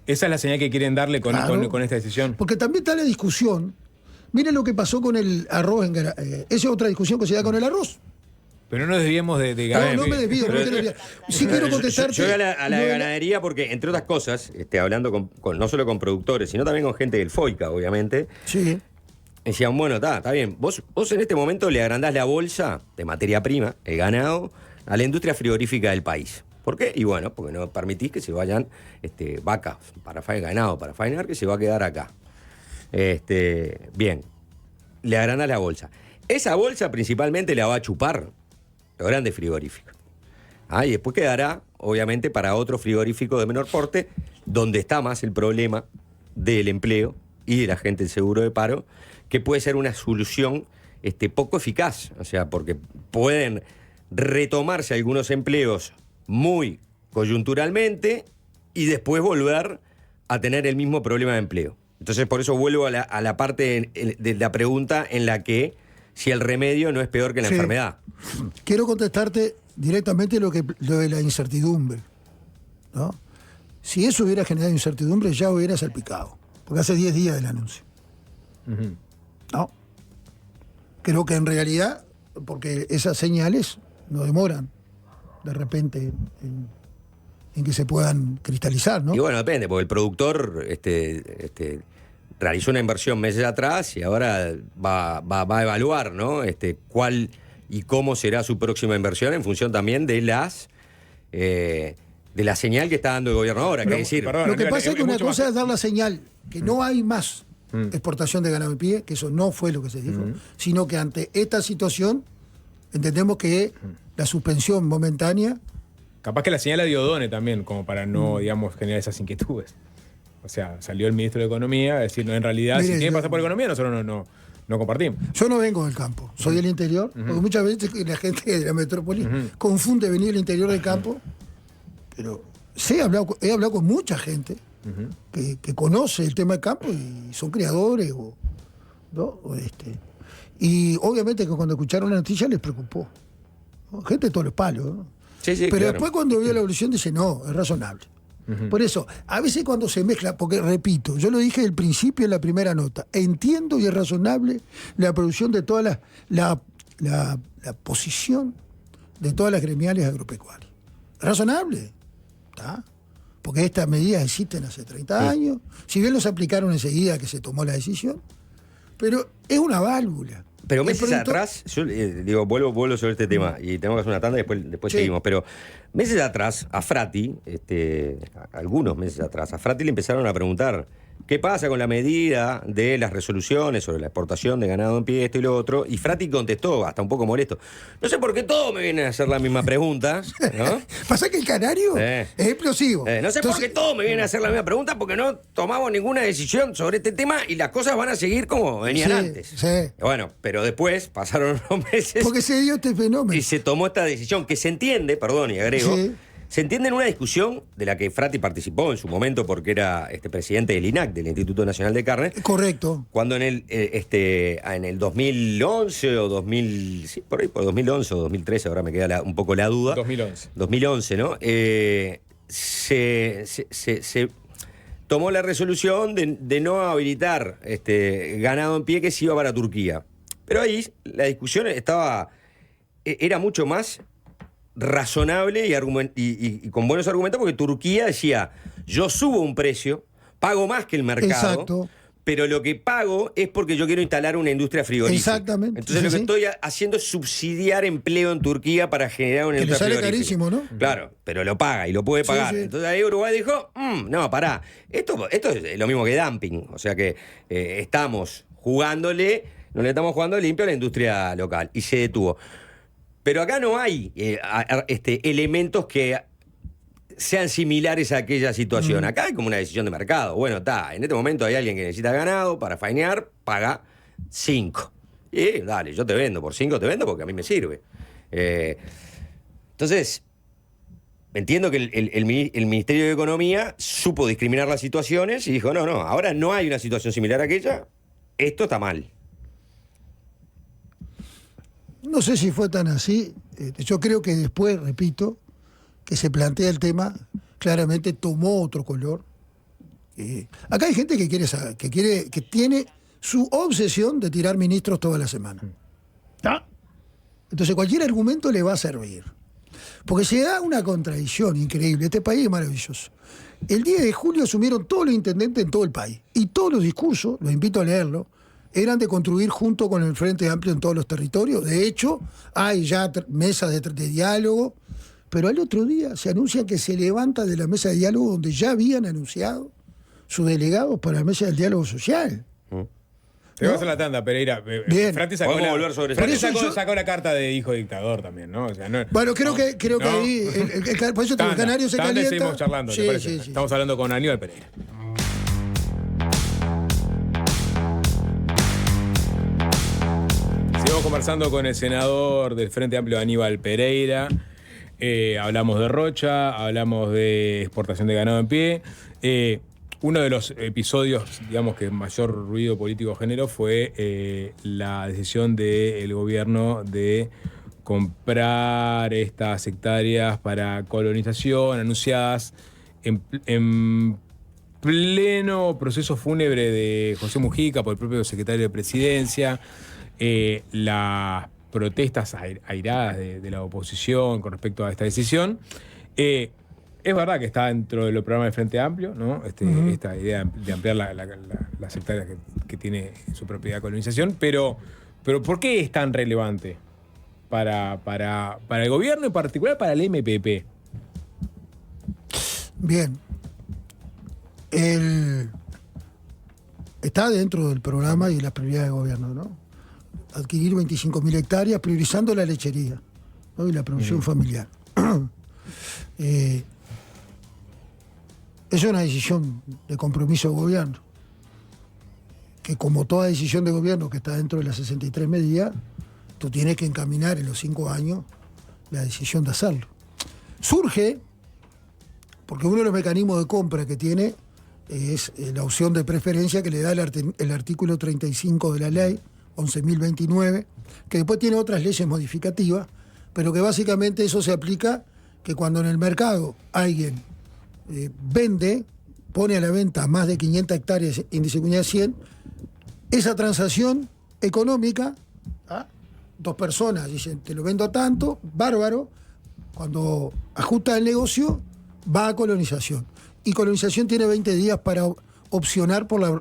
Esa es la señal que quieren darle con esta decisión. Porque también está la discusión. Miren lo que pasó con el arroz. Esa es otra discusión que se da con el arroz. Pero no nos desviemos de No me desvío. Sí quiero contestarte. Yo voy a la ganadería porque, entre otras cosas, hablando no solo con productores, sino también con gente del FOICA, obviamente. Sí. Decían, bueno, está bien. Vos en este momento le agrandás la bolsa de materia prima, el ganado, a la industria frigorífica del país. ¿Por qué? Y bueno, porque no permitís que se vayan vacas para ganado, para faenar, que se va a quedar acá. Bien, le agrandás la bolsa. Esa bolsa principalmente la va a chupar los grandes frigoríficos. Y después quedará, obviamente, para otro frigorífico de menor porte, donde está más el problema del empleo y de la gente del seguro de paro, que puede ser una solución poco eficaz. O sea, porque pueden retomarse algunos empleos muy coyunturalmente y después volver a tener el mismo problema de empleo. Entonces, por eso vuelvo a la parte de la pregunta en la que si el remedio no es peor que la enfermedad. Quiero contestarte directamente lo de la incertidumbre, ¿no? Si eso hubiera generado incertidumbre, ya hubiera salpicado, porque hace 10 días del anuncio. ¿No? Creo que en realidad, porque esas señales no demoran de repente en que se puedan cristalizar, ¿no? Y bueno, depende, porque el productor realizó una inversión meses atrás y ahora va a evaluar, ¿no? Cuál y cómo será su próxima inversión en función también de la señal que está dando el gobierno ahora. Lo que pasa es que una cosa es dar la señal que no hay más exportación de ganado de pie, que eso no fue lo que se dijo, sino que ante esta situación entendemos que la suspensión momentánea... Capaz que la señal la dio O'Donnell también, como para no, digamos, generar esas inquietudes. O sea, salió el ministro de Economía a decir, no, en realidad, si tiene que pasar por Economía, nosotros no compartimos. Yo no vengo del campo, soy del interior, porque muchas veces la gente de la metrópoli confunde venir del interior del campo, pero he hablado con mucha gente que conoce el tema del campo y son criadores, ¿no? Y obviamente que cuando escucharon la noticia les preocupó, ¿no? Gente de todos los palos, ¿no? Sí, pero claro. después cuando vio la evolución dice, no, es razonable. Por eso, a veces cuando se mezcla, porque repito, yo lo dije al principio en la primera nota, entiendo y es razonable la producción de todas la posición de todas las gremiales agropecuarias. Razonable, ¿está? Porque estas medidas existen hace 30 años, si bien los aplicaron enseguida que se tomó la decisión, pero es una válvula. Pero meses atrás, yo vuelvo sobre este tema y tenemos que hacer una tanda y después seguimos, pero meses atrás a Frati, algunos meses atrás, a Frati le empezaron a preguntar ¿qué pasa con la medida de las resoluciones sobre la exportación de ganado en pie, esto y lo otro? Y Frati contestó, hasta un poco molesto, no sé por qué todos me vienen a hacer la misma pregunta, ¿no? Pasa que el canario es explosivo. No sé por qué todos me vienen a hacer la misma pregunta, porque no tomamos ninguna decisión sobre este tema y las cosas van a seguir como venían antes. Sí. Bueno, pero después pasaron unos meses Porque se dio este fenómeno. y se tomó esta decisión que se entiende, perdón, y agrego, Sí. se entiende en una discusión de la que Frati participó en su momento porque era presidente del INAC, del Instituto Nacional de Carne, Correcto. cuando en el 2011 o 2000, sí, por ahí, por 2011 o 2013, ahora me queda un poco la duda. 2011. 2011, ¿no? Se tomó la resolución de no habilitar ganado en pie que se iba para Turquía. Pero ahí la discusión era mucho más razonable y con buenos argumentos, porque Turquía decía, yo subo un precio, pago más que el mercado, Exacto. pero lo que pago es porque yo quiero instalar una industria frigorífica. Exactamente. Entonces lo que estoy haciendo es subsidiar empleo en Turquía para generar una Que le industria sale frigorífica. carísimo, ¿no? Claro, pero lo paga y lo puede Sí, pagar. sí. Entonces ahí Uruguay dijo, no, pará, esto es lo mismo que dumping. O sea que estamos jugándole, no le estamos jugando limpio a la industria local. Y se detuvo. Pero acá no hay elementos que sean similares a aquella situación. Acá hay como una decisión de mercado. Bueno, en este momento hay alguien que necesita ganado para faenear, paga 5. Y dale, yo te vendo, por 5 te vendo porque a mí me sirve. Entonces, entiendo que el Ministerio de Economía supo discriminar las situaciones y dijo, no, ahora no hay una situación similar a aquella, esto está mal. No sé si fue tan así. Yo creo que después, repito, que se plantea el tema, claramente tomó otro color. Acá hay gente que tiene su obsesión de tirar ministros toda la semana. ¿Está? Entonces cualquier argumento le va a servir. Porque se da una contradicción increíble. Este país es maravilloso. El 10 de julio asumieron todos los intendentes en todo el país. Y todos los discursos, los invito a leerlo, eran de construir junto con el Frente Amplio en todos los territorios. De hecho, hay ya mesas de diálogo, pero al otro día se anuncia que se levanta de la mesa de diálogo donde ya habían anunciado sus delegados para la mesa del diálogo social. Te vas a la tanda, Pereira. Bien. Frati sacó Podemos volver sobre Frati eso. sacó la carta de hijo dictador también, ¿no? O sea, Bueno, creo que ahí, por eso el canario se tanda y calienta. seguimos charlando, ¿te Sí, parece? sí, sí. Estamos hablando con Aníbal Pereira. Seguimos conversando con el senador del Frente Amplio, Aníbal Pereira. Hablamos de Rocha, hablamos de exportación de ganado en pie. Uno de los episodios, digamos, que mayor ruido político generó fue la decisión del gobierno de comprar estas hectáreas para colonización, anunciadas en pleno proceso fúnebre de José Mujica por el propio secretario de Presidencia. Las protestas airadas de la oposición con respecto a esta decisión. Es verdad que está dentro del programa del Frente Amplio, ¿no? Esta idea de ampliar las hectáreas que tiene en su propiedad colonización, pero ¿por qué es tan relevante para el gobierno, en particular para el MPP? Bien. Está dentro del programa y las prioridades del gobierno, ¿no? Adquirir 25.000 hectáreas, priorizando la lechería, ¿no? Y la producción familiar. Es una decisión de compromiso del gobierno, que como toda decisión de gobierno que está dentro de las 63 medidas, tú tienes que encaminar en los 5 años la decisión de hacerlo. Surge porque uno de los mecanismos de compra que tiene es la opción de preferencia que le da el artículo 35 de la ley 11.029, que después tiene otras leyes modificativas, pero que básicamente eso se aplica que cuando en el mercado alguien vende, pone a la venta más de 500 hectáreas índice cuñada 100, esa transacción económica, dos personas dicen, te lo vendo a tanto, bárbaro, cuando ajusta el negocio, va a colonización. Y colonización tiene 20 días para opcionar por la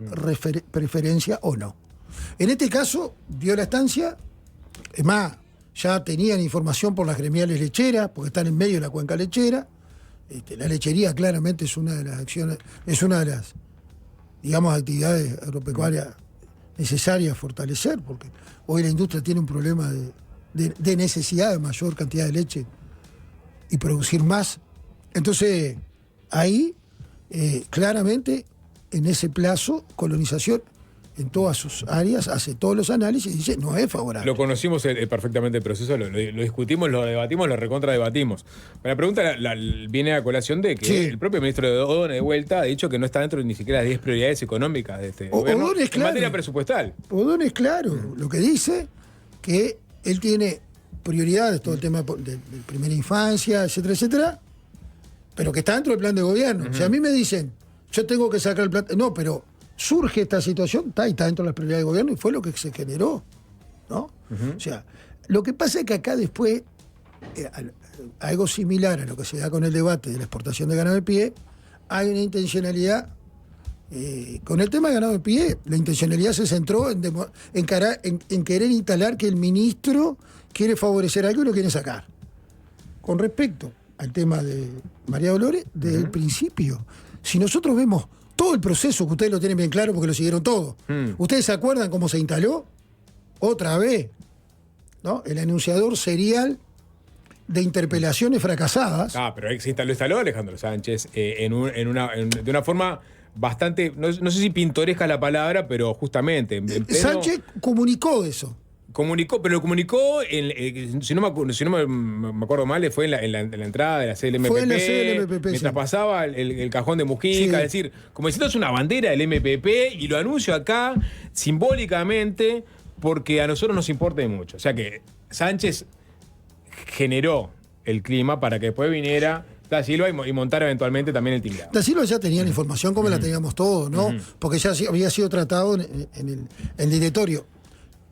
preferencia o no. En este caso, dio la estancia, es más, ya tenían información por las gremiales lecheras, porque están en medio de la cuenca lechera. La lechería claramente es una de las acciones, es una de las digamos, actividades agropecuarias necesarias a fortalecer, porque hoy la industria tiene un problema de necesidad de mayor cantidad de leche y producir más. Entonces, ahí, claramente, en ese plazo, colonización en todas sus áreas hace todos los análisis y dice no es favorable. Lo conocimos perfectamente el proceso, lo discutimos, lo debatimos, lo recontradebatimos. La pregunta viene a colación de que el propio ministro de O'Donnell de vuelta ha dicho que no está dentro ni siquiera de las 10 prioridades económicas de este gobierno en materia presupuestal. O'Donnell es claro, lo que dice que él tiene prioridades, todo el tema de primera infancia, etcétera, etcétera, pero que está dentro del plan de gobierno. O sea, a mí me dicen, yo tengo que sacar el plan... No, pero surge esta situación, está dentro de las prioridades del gobierno y fue lo que se generó, ¿no? O sea, lo que pasa es que acá después, algo similar a lo que se da con el debate de la exportación de ganado de pie, hay una intencionalidad. Con el tema de ganado de pie, la intencionalidad se centró en querer instalar que el ministro quiere favorecer algo y lo quiere sacar. Con respecto al tema de María Dolores, desde el principio, si nosotros vemos todo el proceso, que ustedes lo tienen bien claro porque lo siguieron todo. ¿Ustedes se acuerdan cómo se instaló? Otra vez, ¿no? El anunciador serial de interpelaciones fracasadas. Pero ahí se instaló Alejandro Sánchez de una forma bastante, no sé si pintoresca la palabra, pero justamente. Sánchez comunicó eso. Pero lo comunicó, si no me acuerdo mal, fue en la entrada de la CLMPP. Fue en la CLMPP, mientras pasaba el cajón de Mujica, Sí. es decir, como diciendo es una bandera del MPP y lo anuncio acá simbólicamente porque a nosotros nos importa mucho. O sea que Sánchez generó el clima para que después viniera Da Silva y montara eventualmente también el tinglado. Da Silva ya tenía la información como la teníamos todos, ¿no? Porque ya había sido tratado en el directorio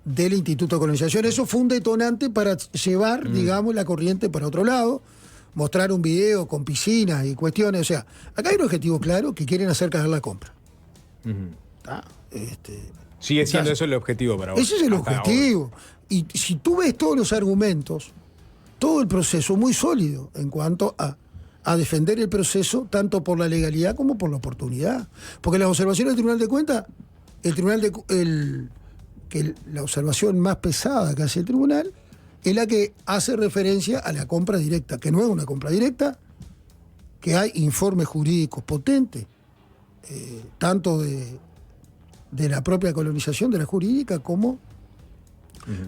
del Instituto de Colonización. Eso fue un detonante para llevar, digamos, la corriente para otro lado, mostrar un video con piscinas y cuestiones. O sea, acá hay un objetivo claro que quieren hacer caer la compra. Sigue siendo eso el objetivo para vos. Ese es el objetivo. Y si tú ves todos los argumentos, todo el proceso muy sólido en cuanto a defender el proceso, tanto por la legalidad como por la oportunidad. Porque las observaciones del Tribunal de Cuentas, la observación más pesada que hace el tribunal es la que hace referencia a la compra directa, que no es una compra directa, que hay informes jurídicos potentes, tanto de la propia colonización, de la jurídica, como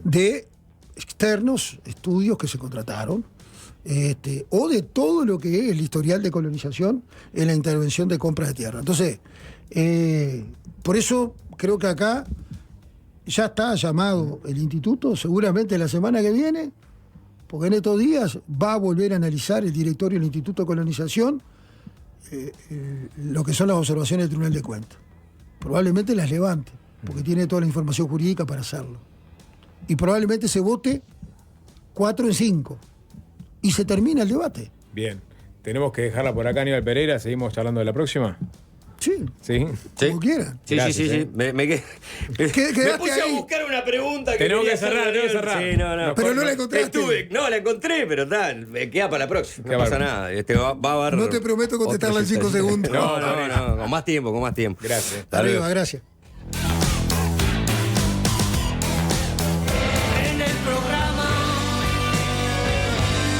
de externos estudios que se contrataron, o de todo lo que es el historial de colonización en la intervención de compra de tierra. Entonces, por eso creo que acá ya está llamado el instituto, seguramente la semana que viene, porque en estos días va a volver a analizar el directorio del Instituto de Colonización lo que son las observaciones del Tribunal de Cuentas. Probablemente las levante, porque tiene toda la información jurídica para hacerlo. Y probablemente se vote 4-5 y se termina el debate. Bien. Tenemos que dejarla por acá, Aníbal Pereira. ¿Seguimos charlando de la próxima? Sí. ¿Sí? Como quieran. Sí. Me puse a buscar una pregunta que Tenemos quería que cerrar, hacer. tenemos que cerrar. Sí, no. Pero no la encontraste. La encontré, pero tal, me queda para la próxima. No pasa nada. Va a haber No te prometo contestarla en 5 segundos. No, con más tiempo. Gracias. Arriba, gracias. En el programa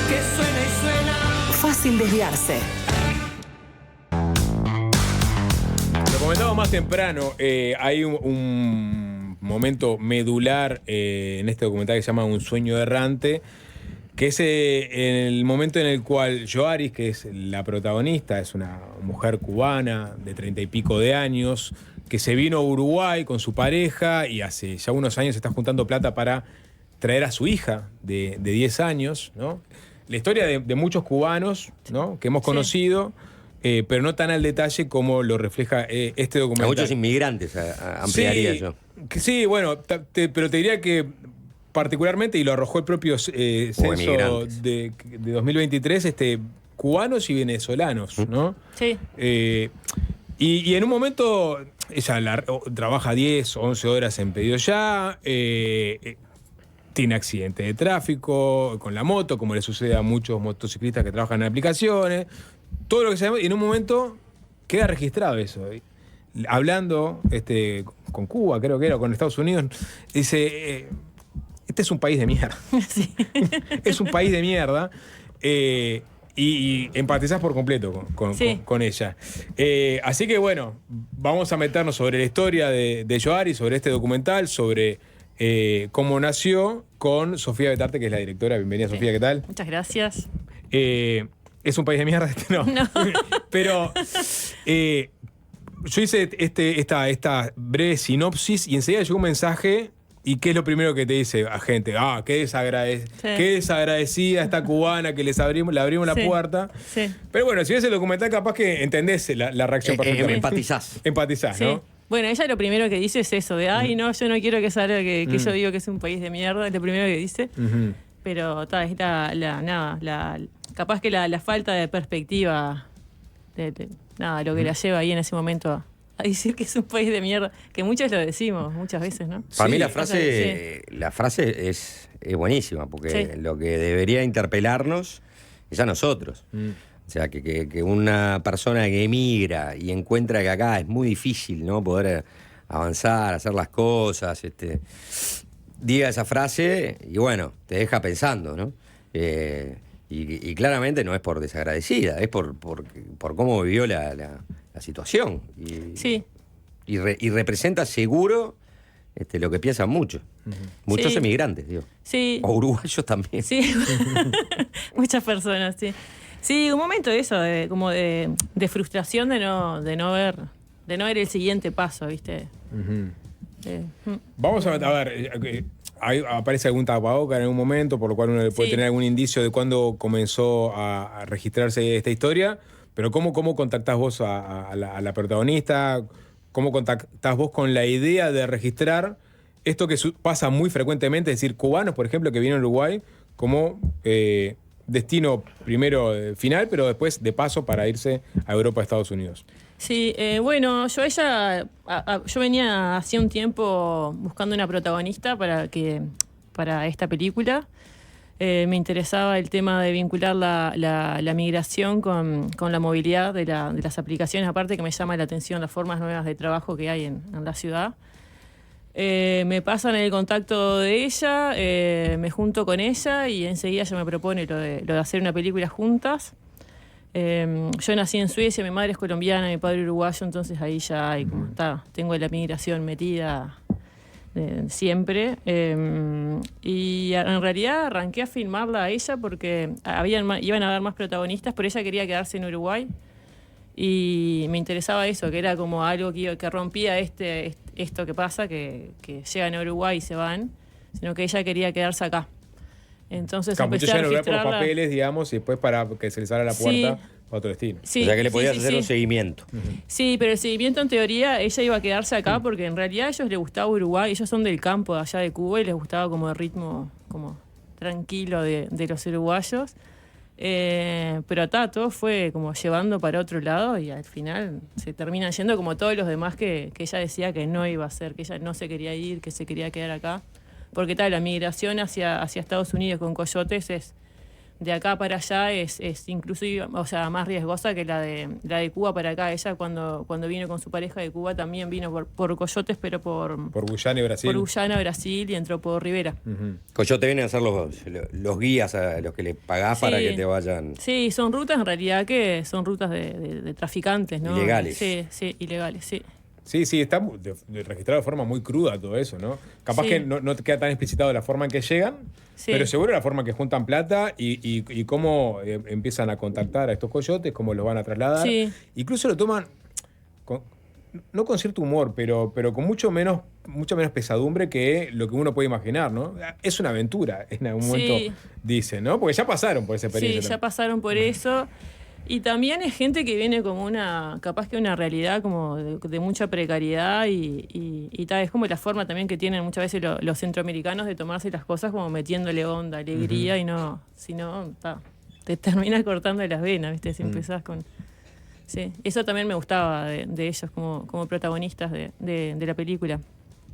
que suena y suena. Fácil desviarse. Lo comentamos más temprano, hay un momento medular en este documental que se llama Un sueño errante, que es en el momento en el cual Yoaris, que es la protagonista, es una mujer cubana de 30 y pico de años, que se vino a Uruguay con su pareja y hace ya unos años está juntando plata para traer a su hija de 10 años, ¿no? La historia de muchos cubanos, ¿no?, que hemos conocido, pero no tan al detalle como lo refleja este documental. A muchos inmigrantes ampliaría yo. Sí, bueno, pero te diría que particularmente, y lo arrojó el propio censo de 2023, cubanos y venezolanos, ¿no? Sí. Y en un momento ella trabaja 10 o 11 horas en Pedido Ya, tiene accidente de tráfico con la moto, como le sucede a muchos motociclistas que trabajan en aplicaciones, todo lo que se llama, y en un momento queda registrado eso. hablando con Cuba, creo que era, con Estados Unidos, dice, este es un país de mierda. Sí. Es un país de mierda. Y empatizás por completo con ella. Así que bueno, vamos a meternos sobre la historia de Yoari, sobre este documental, sobre cómo nació con Sofía Betarte, que es la directora. Bienvenida, Sofía, ¿qué tal? Muchas gracias. ¿Es un país de mierda? No. Pero yo hice esta breve sinopsis y enseguida llegó un mensaje. ¿Y qué es lo primero que te dice a gente? Qué desagradecida esta cubana que le abrimos la puerta. Sí. Pero bueno, si ves el documental, capaz que entendés la reacción perfectamente. Empatizás, sí. ¿no? Bueno, ella lo primero que dice es eso, de no, yo no quiero que salga que yo digo que es un país de mierda, es lo primero que dice. Pero es capaz que la falta de perspectiva lo que la lleva ahí en ese momento a decir que es un país de mierda, que muchos lo decimos muchas veces, ¿no? Para mí la frase es buenísima, porque lo que debería interpelarnos es a nosotros. O sea, que una persona que emigra y encuentra que acá es muy difícil, ¿no?, poder avanzar, hacer las cosas, diga esa frase y bueno, te deja pensando, ¿no? Y claramente no es por desagradecida, es por cómo vivió la situación. Y representa seguro lo que piensan muchos. Muchos emigrantes, digo. Sí. O uruguayos también. Sí. Muchas personas, sí. Sí, un momento de eso, como de frustración de no ver el siguiente paso, ¿viste? Vamos a ver, ahí aparece algún tapaboca en algún momento, por lo cual uno puede tener algún indicio de cuándo comenzó a registrarse esta historia, pero ¿cómo contactás vos a la protagonista? ¿Cómo contactás vos con la idea de registrar esto que pasa muy frecuentemente, es decir, cubanos, por ejemplo, que vienen a Uruguay como destino primero final, pero después de paso para irse a Europa, Estados Unidos? Sí, bueno, yo venía hacía un tiempo buscando una protagonista para esta película. Me interesaba el tema de vincular la migración con la movilidad de las aplicaciones, aparte que me llama la atención las formas nuevas de trabajo que hay en la ciudad. Me pasan el contacto de ella, me junto con ella y enseguida ella me propone lo de hacer una película juntas. Yo nací en Suecia, mi madre es colombiana, mi padre uruguayo, entonces ahí ya hay tengo la migración metida siempre. Y en realidad arranqué a filmarla a ella porque iban a haber más protagonistas, pero ella quería quedarse en Uruguay y me interesaba eso, que era como algo que rompía esto que pasa, que llegan a Uruguay y se van, sino que ella quería quedarse acá. Entonces empecé a registrarla por papeles, digamos, y después para que se les abra la puerta a otro destino. O sea que le podías hacer un seguimiento. Sí, pero el seguimiento en teoría, ella iba a quedarse acá porque en realidad a ellos les gustaba Uruguay, ellos son del campo de allá de Cuba y les gustaba como el ritmo como tranquilo de los uruguayos. Pero todo fue como llevando para otro lado y al final se terminan yendo como todos los demás que ella decía que no iba a hacer, que ella no se quería ir, que se quería quedar acá. Porque la migración hacia Estados Unidos con coyotes es de acá para allá es inclusive, o sea, más riesgosa que la de Cuba para acá. Ella cuando vino con su pareja de Cuba también vino por coyotes, pero por Guyana y Brasil. Por Guyana, Brasil y entró por Rivera. Coyote vienen a ser los guías a los que les pagás para que te vayan. Sí, son rutas en realidad que son rutas de traficantes, ¿no? Ilegales. Sí, ilegales, sí. Sí, está registrado de forma muy cruda todo eso, ¿no? Capaz que no te queda tan explicitado la forma en que llegan, pero seguro la forma en que juntan plata y cómo empiezan a contactar a estos coyotes, cómo los van a trasladar. Sí. Incluso lo toman, no con cierto humor, pero con mucha menos pesadumbre que lo que uno puede imaginar, ¿no? Es una aventura, en algún momento dicen, ¿no? Porque ya pasaron por ese periodo. Sí, ya pasaron por eso. Y también es gente que viene como capaz que una realidad como de mucha precariedad y tal, es como la forma también que tienen muchas veces los centroamericanos de tomarse las cosas como metiéndole onda, alegría y no, si no, te termina cortando las venas, ¿viste? Si empezás con... Sí, eso también me gustaba de ellos como protagonistas de la película.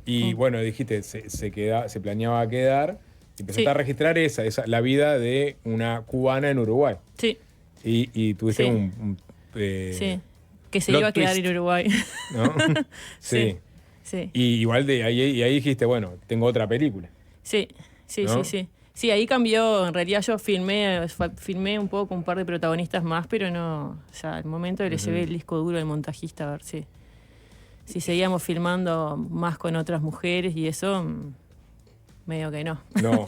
Y bueno, dijiste, se planeaba quedar y empezaste a registrar la vida de una cubana en Uruguay. Sí. Y tuviste Que se Plot iba a quedar twist, en Uruguay. ¿no? Sí. Sí. Y igual ahí dijiste, bueno, tengo otra película. Sí, sí, ¿No? sí. Sí, ahí cambió. En realidad yo filmé un poco con un par de protagonistas más, pero no. O sea, el momento que le llevé el disco duro al montajista a ver si seguíamos filmando más con otras mujeres y eso, medio que no. No.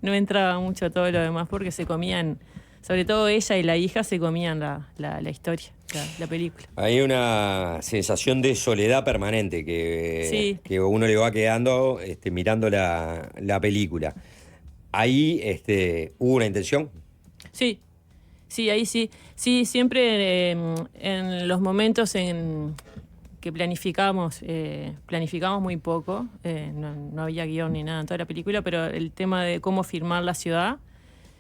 No entraba mucho todo lo demás porque se comían, sobre todo ella y la hija se comían la historia, la película. Hay una sensación de soledad permanente Sí. que uno le va quedando mirando la película. Ahí hubo una intención. Sí, ahí sí. Sí, siempre en los momentos en que planificamos muy poco, no había guión ni nada en toda la película, pero el tema de cómo filmar la ciudad,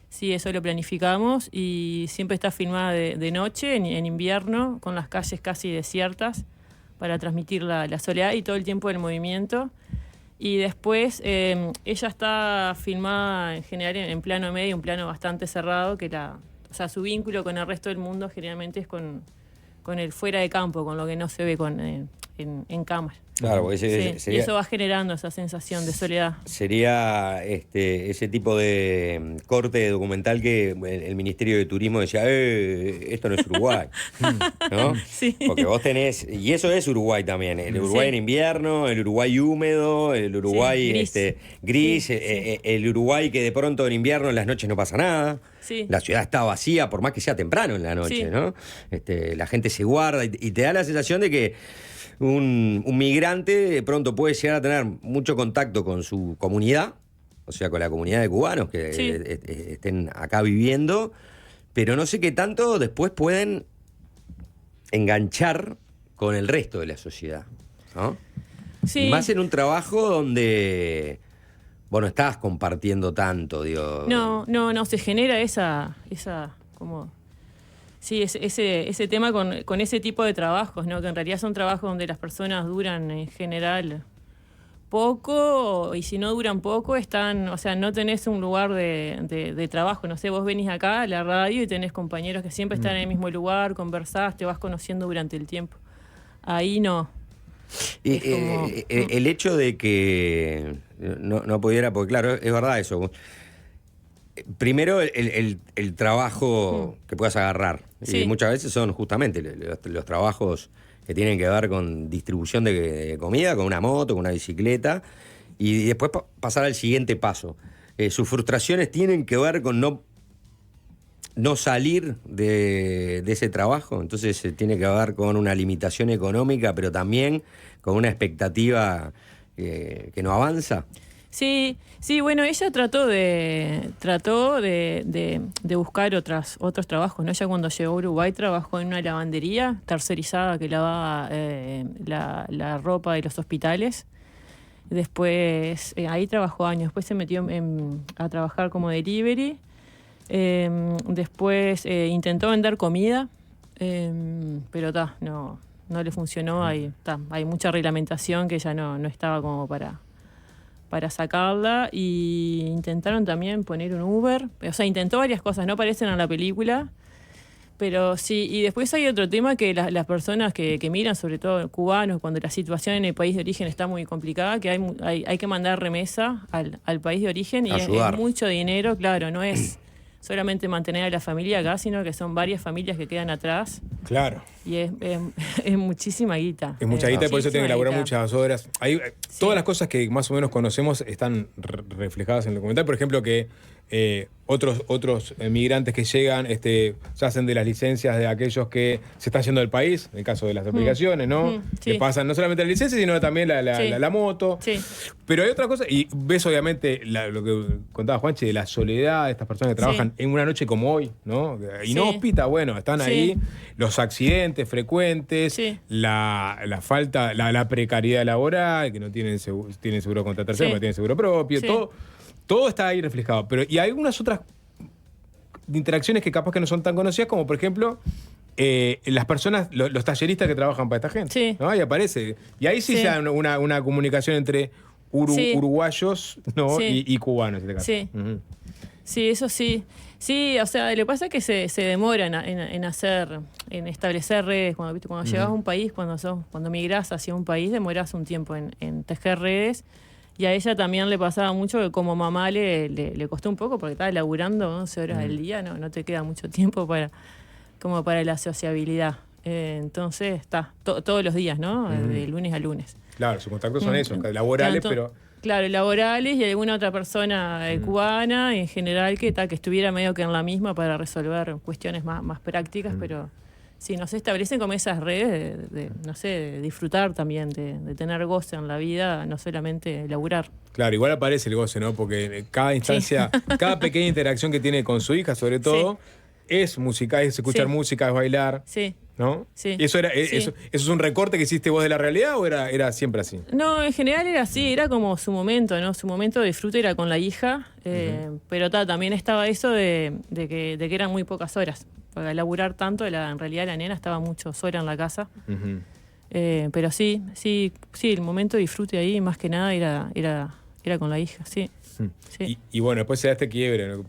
sí, eso lo planificamos y siempre está filmada de noche, en invierno, con las calles casi desiertas, para transmitir la soledad y todo el tiempo el movimiento. Y después ella está filmada en general en plano medio, un plano bastante cerrado, o sea, su vínculo con el resto del mundo generalmente es con el fuera de campo, con lo que no se ve en cámara. Claro, porque Y eso va generando esa sensación de soledad. sería ese tipo de corte de documental que el Ministerio de Turismo decía, esto no es Uruguay, ¿no? Sí. Porque vos tenés, y eso es Uruguay también, el Uruguay en invierno, el Uruguay húmedo, el Uruguay gris, Sí, sí. el Uruguay que de pronto en invierno en las noches no pasa nada. Sí. La ciudad está vacía, por más que sea temprano en la noche, Sí. ¿no? La gente se guarda y te da la sensación de que un migrante de pronto puede llegar a tener mucho contacto con su comunidad, o sea, con la comunidad de cubanos que Sí. estén acá viviendo, pero no sé qué tanto después pueden enganchar con el resto de la sociedad, ¿no? Sí. Más en un trabajo donde vos no estás compartiendo tanto, digo. No, se genera esa como... Sí, ese tema con ese tipo de trabajos, ¿no? Que en realidad son trabajos donde las personas duran en general poco, y si no duran poco, o sea, no tenés un lugar de trabajo. No sé, vos venís acá a la radio y tenés compañeros que siempre están en el mismo lugar, conversás, te vas conociendo durante el tiempo. Ahí no. Y, Es como- el hecho de que no pudiera, porque claro, es verdad eso. Primero, el trabajo que puedas agarrar. Sí. Y muchas veces son justamente los trabajos que tienen que ver con distribución de comida, con una moto, con una bicicleta, y después pasar al siguiente paso. Sus frustraciones tienen que ver con no salir de ese trabajo, entonces tiene que ver con una limitación económica, pero también con una expectativa que no avanza. Sí, bueno, ella trató de buscar otros trabajos, ¿no? Ella cuando llegó a Uruguay trabajó en una lavandería tercerizada que lavaba la ropa de los hospitales. Después, ahí trabajó años, después se metió a trabajar como delivery. Después intentó vender comida, pero no le funcionó. Hay mucha reglamentación que ella no estaba como para sacarla, y intentaron también poner un Uber, o sea, intentó varias cosas, no aparecen en la película, pero sí. Y después hay otro tema que las personas que miran, sobre todo cubanos, cuando la situación en el país de origen está muy complicada, que hay que mandar remesa al país de origen, y es mucho dinero, claro, no es solamente mantener a la familia acá, sino que son varias familias que quedan atrás. Claro. Y es muchísima guita. Es mucha guita y por eso tiene que elaborar muchísima muchas horas. Todas las cosas que más o menos conocemos están reflejadas en el documental. Por ejemplo, que otros migrantes que llegan se hacen de las licencias de aquellos que se están yendo del país, en el caso de las aplicaciones, ¿no? Sí. Que pasan no solamente la licencia, sino también la moto. Sí. Pero hay otra cosa, y ves obviamente lo que contaba Juanchi, de la soledad de estas personas que trabajan en una noche como hoy, ¿no? Inhóspita, bueno, están ahí, los accidentes frecuentes, la falta, la precariedad laboral, que no tienen seguro contra terceros, no tienen seguro propio, todo está ahí reflejado. Pero y hay algunas otras interacciones que capaz que no son tan conocidas, como por ejemplo las personas, los talleristas que trabajan para esta gente, ¿no? Ahí aparece. Y ahí sí se da una comunicación entre uruguayos, ¿no? y cubanos en este caso. Sí. Sí, eso sí. Sí, o sea, lo que pasa es que se demora en establecer redes. Cuando llegas a un país, cuando migrás hacia un país, demorás un tiempo en tejer redes. Y a ella también le pasaba mucho que como mamá le costó un poco porque estaba laburando 11 horas al día, no te queda mucho tiempo para la sociabilidad. Entonces está todos los días, ¿no? De lunes a lunes. Claro, sus contactos son esos, laborales, pero... Claro, laborales y alguna otra persona cubana en general que estuviera medio que en la misma para resolver cuestiones más prácticas, pero sí, no se establecen como esas redes de disfrutar también, de tener goce en la vida, no solamente laburar. Claro, igual aparece el goce, ¿no? Porque cada instancia, cada pequeña interacción que tiene con su hija, sobre todo, es música, es escuchar música, es bailar. Sí. ¿No? Sí. ¿Eso es un recorte que hiciste vos de la realidad o era siempre así? No, en general era así, era como su momento, ¿no? Su momento de disfrute era con la hija, pero también estaba eso de que eran muy pocas horas. Para laburar tanto, en realidad la nena estaba mucho sola en la casa. Pero sí, el momento de disfrute ahí, más que nada, era con la hija, sí. Sí. Y bueno, después se da este quiebre, ¿no?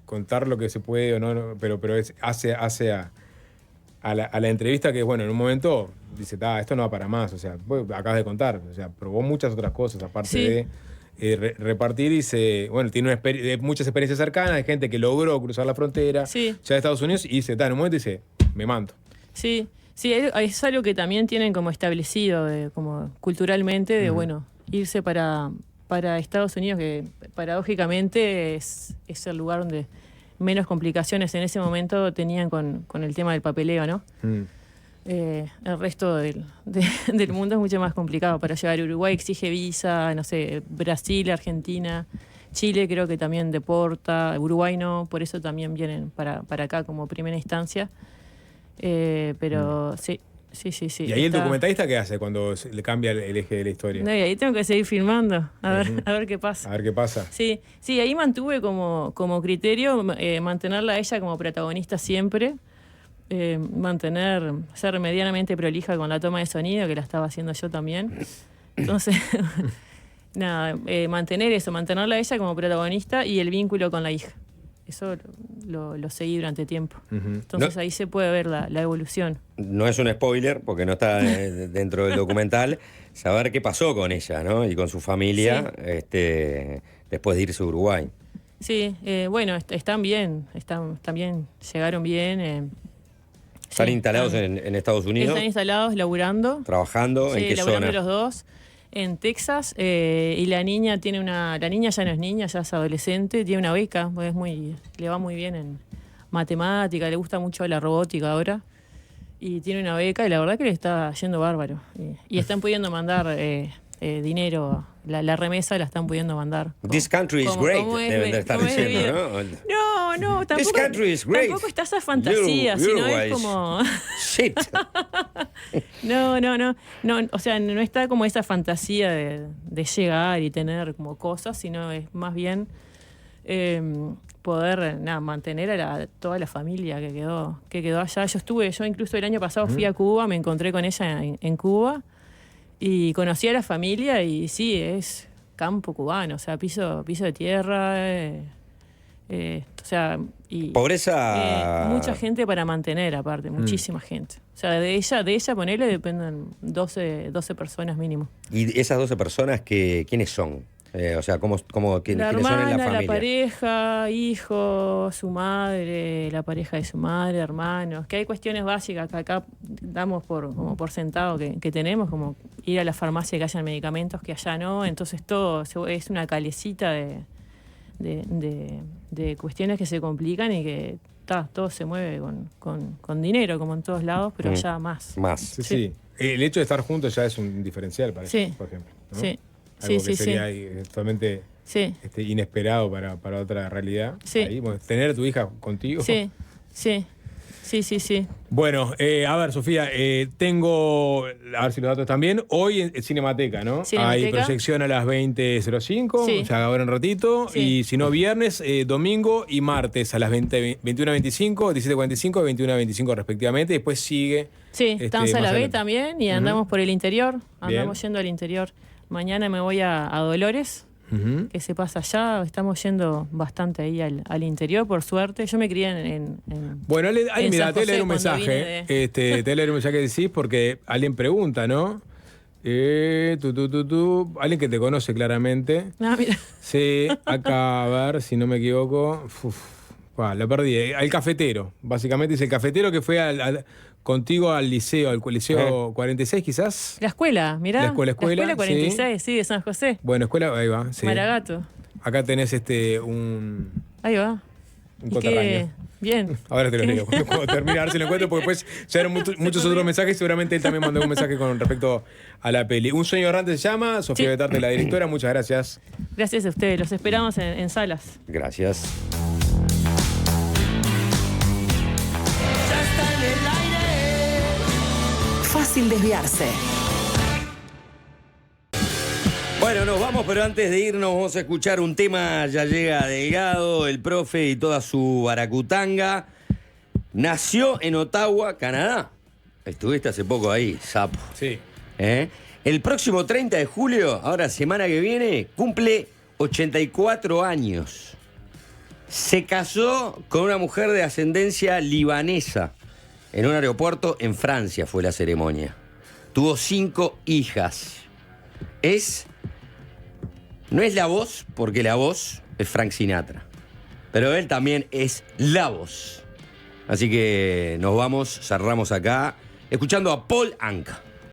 Contar lo que se puede o no, pero hace a la entrevista que, bueno, en un momento dice, esto no va para más, o sea, vos acabas de contar, o sea, probó muchas otras cosas, aparte de repartir, y tiene muchas experiencias cercanas, de gente que logró cruzar la frontera, ya de Estados Unidos, y dice, en un momento dice, me manto. Sí, es algo que también tienen como establecido, como culturalmente, de, irse para Estados Unidos, que paradójicamente es el lugar donde menos complicaciones en ese momento tenían con el tema del papeleo, ¿no? El resto del mundo es mucho más complicado. Para llegar a Uruguay exige visa, no sé, Brasil, Argentina, Chile creo que también deporta, Uruguay no, por eso también vienen para acá como primera instancia. Pero sí. ¿Y ahí el documentalista qué hace cuando le cambia el eje de la historia? No, y ahí tengo que seguir filmando, a ver qué pasa. A ver qué pasa. Sí, ahí mantuve como criterio mantenerla a ella como protagonista siempre, ser medianamente prolija con la toma de sonido, que la estaba haciendo yo también. Entonces, mantenerla a ella como protagonista y el vínculo con la hija. Eso lo seguí durante tiempo. Entonces ahí se puede ver la evolución. No es un spoiler, porque no está dentro del documental, saber qué pasó con ella, ¿no? Y con su familia después de irse a Uruguay. Sí, están bien, llegaron bien. ¿Están instalados en Estados Unidos? Están instalados, laburando. ¿Trabajando? ¿En qué laburando zona? Los dos. En Texas, y la niña la niña ya no es niña, ya es adolescente, tiene una beca, pues le va muy bien en matemática, le gusta mucho la robótica ahora, y tiene una beca y la verdad que le está yendo bárbaro. Y están pudiendo mandar dinero, la remesa la están pudiendo mandar. This country is great, deben de estar diciendo, ¿no? No, This country is great. Tampoco está esa fantasía, sino es como... Shit. No, o sea, no está como esa fantasía de llegar y tener como cosas, sino es más bien poder mantener a toda la familia que quedó allá. Yo incluso el año pasado fui a Cuba, me encontré con ella en Cuba y conocí a la familia y sí, es campo cubano, o sea, piso de tierra, o sea, y pobreza. Mucha gente para mantener, aparte, muchísima gente. O sea, de ella ponele, dependen 12 personas mínimo. ¿Y esas 12 personas quiénes son? O sea, ¿quiénes hermana, son en la familia? La pareja, hijo, su madre, la pareja de su madre, hermanos. Que hay cuestiones básicas que acá damos como por sentado que tenemos, como ir a la farmacia y que hayan medicamentos, que allá no. Entonces todo es una calecita de cuestiones que se complican y que todo se mueve con dinero, como en todos lados, pero allá más. Sí. El hecho de estar juntos ya es un diferencial para ellos, por ejemplo, ¿no? Sí. Algo que sería totalmente inesperado para otra realidad. Sí. Ahí, tener a tu hija contigo. Sí. Bueno, a ver, Sofía, tengo, a ver si los datos están bien. Hoy en Cinemateca, ¿no? Cinemateca. Hay proyección a las 20:05, Sí. o sea, ahora un ratito. Sí. Y si no, viernes, domingo y martes a las 21:25, 17:45 y 21:25 respectivamente. Después sigue. Sí, estamos a más la B adelante. también y andamos por el interior. Andamos yendo al interior. Mañana me voy a Dolores, que se pasa allá. Estamos yendo bastante ahí al interior, por suerte. Yo me crié en Bueno, Ale, mira, San te voy a leer José un cuando mensaje. vine Te voy a leer un mensaje que decís porque alguien pregunta, ¿no? Alguien que te conoce claramente. Ah, mira. Sí, acá, a ver si no me equivoco. Lo perdí. Al cafetero. Básicamente es el cafetero que fue contigo al liceo 46 quizás. La escuela, mirá. La escuela, 46, sí, de San José. Bueno, escuela, ahí va. Sí. Maragato. Acá tenés un Ahí va. ¿Y coterráneo. Bien. Ahora te lo leo. Cuando termine, a ver si lo encuentro, porque después llegaron muchos otros mensajes. Seguramente él también mandó un mensaje con respecto a la peli. Un sueño errante se llama. Sofía Sí. Betarte, la directora. Muchas gracias. Gracias a ustedes. Los esperamos en salas. Gracias. Ya está en el aire. Fácil desviarse. Bueno, nos vamos, pero antes de irnos vamos a escuchar un tema. Ya llega Delgado, el profe y toda su baracutanga. Nació en Ottawa, Canadá. Estuviste hace poco ahí, sapo. Sí. El próximo 30 de julio, ahora semana que viene, cumple 84 años. Se casó con una mujer de ascendencia libanesa. En un aeropuerto en Francia fue la ceremonia. Tuvo 5 hijas. No es la voz, porque la voz es Frank Sinatra. Pero él también es la voz. Así que nos vamos, cerramos acá, escuchando a Paul Anka.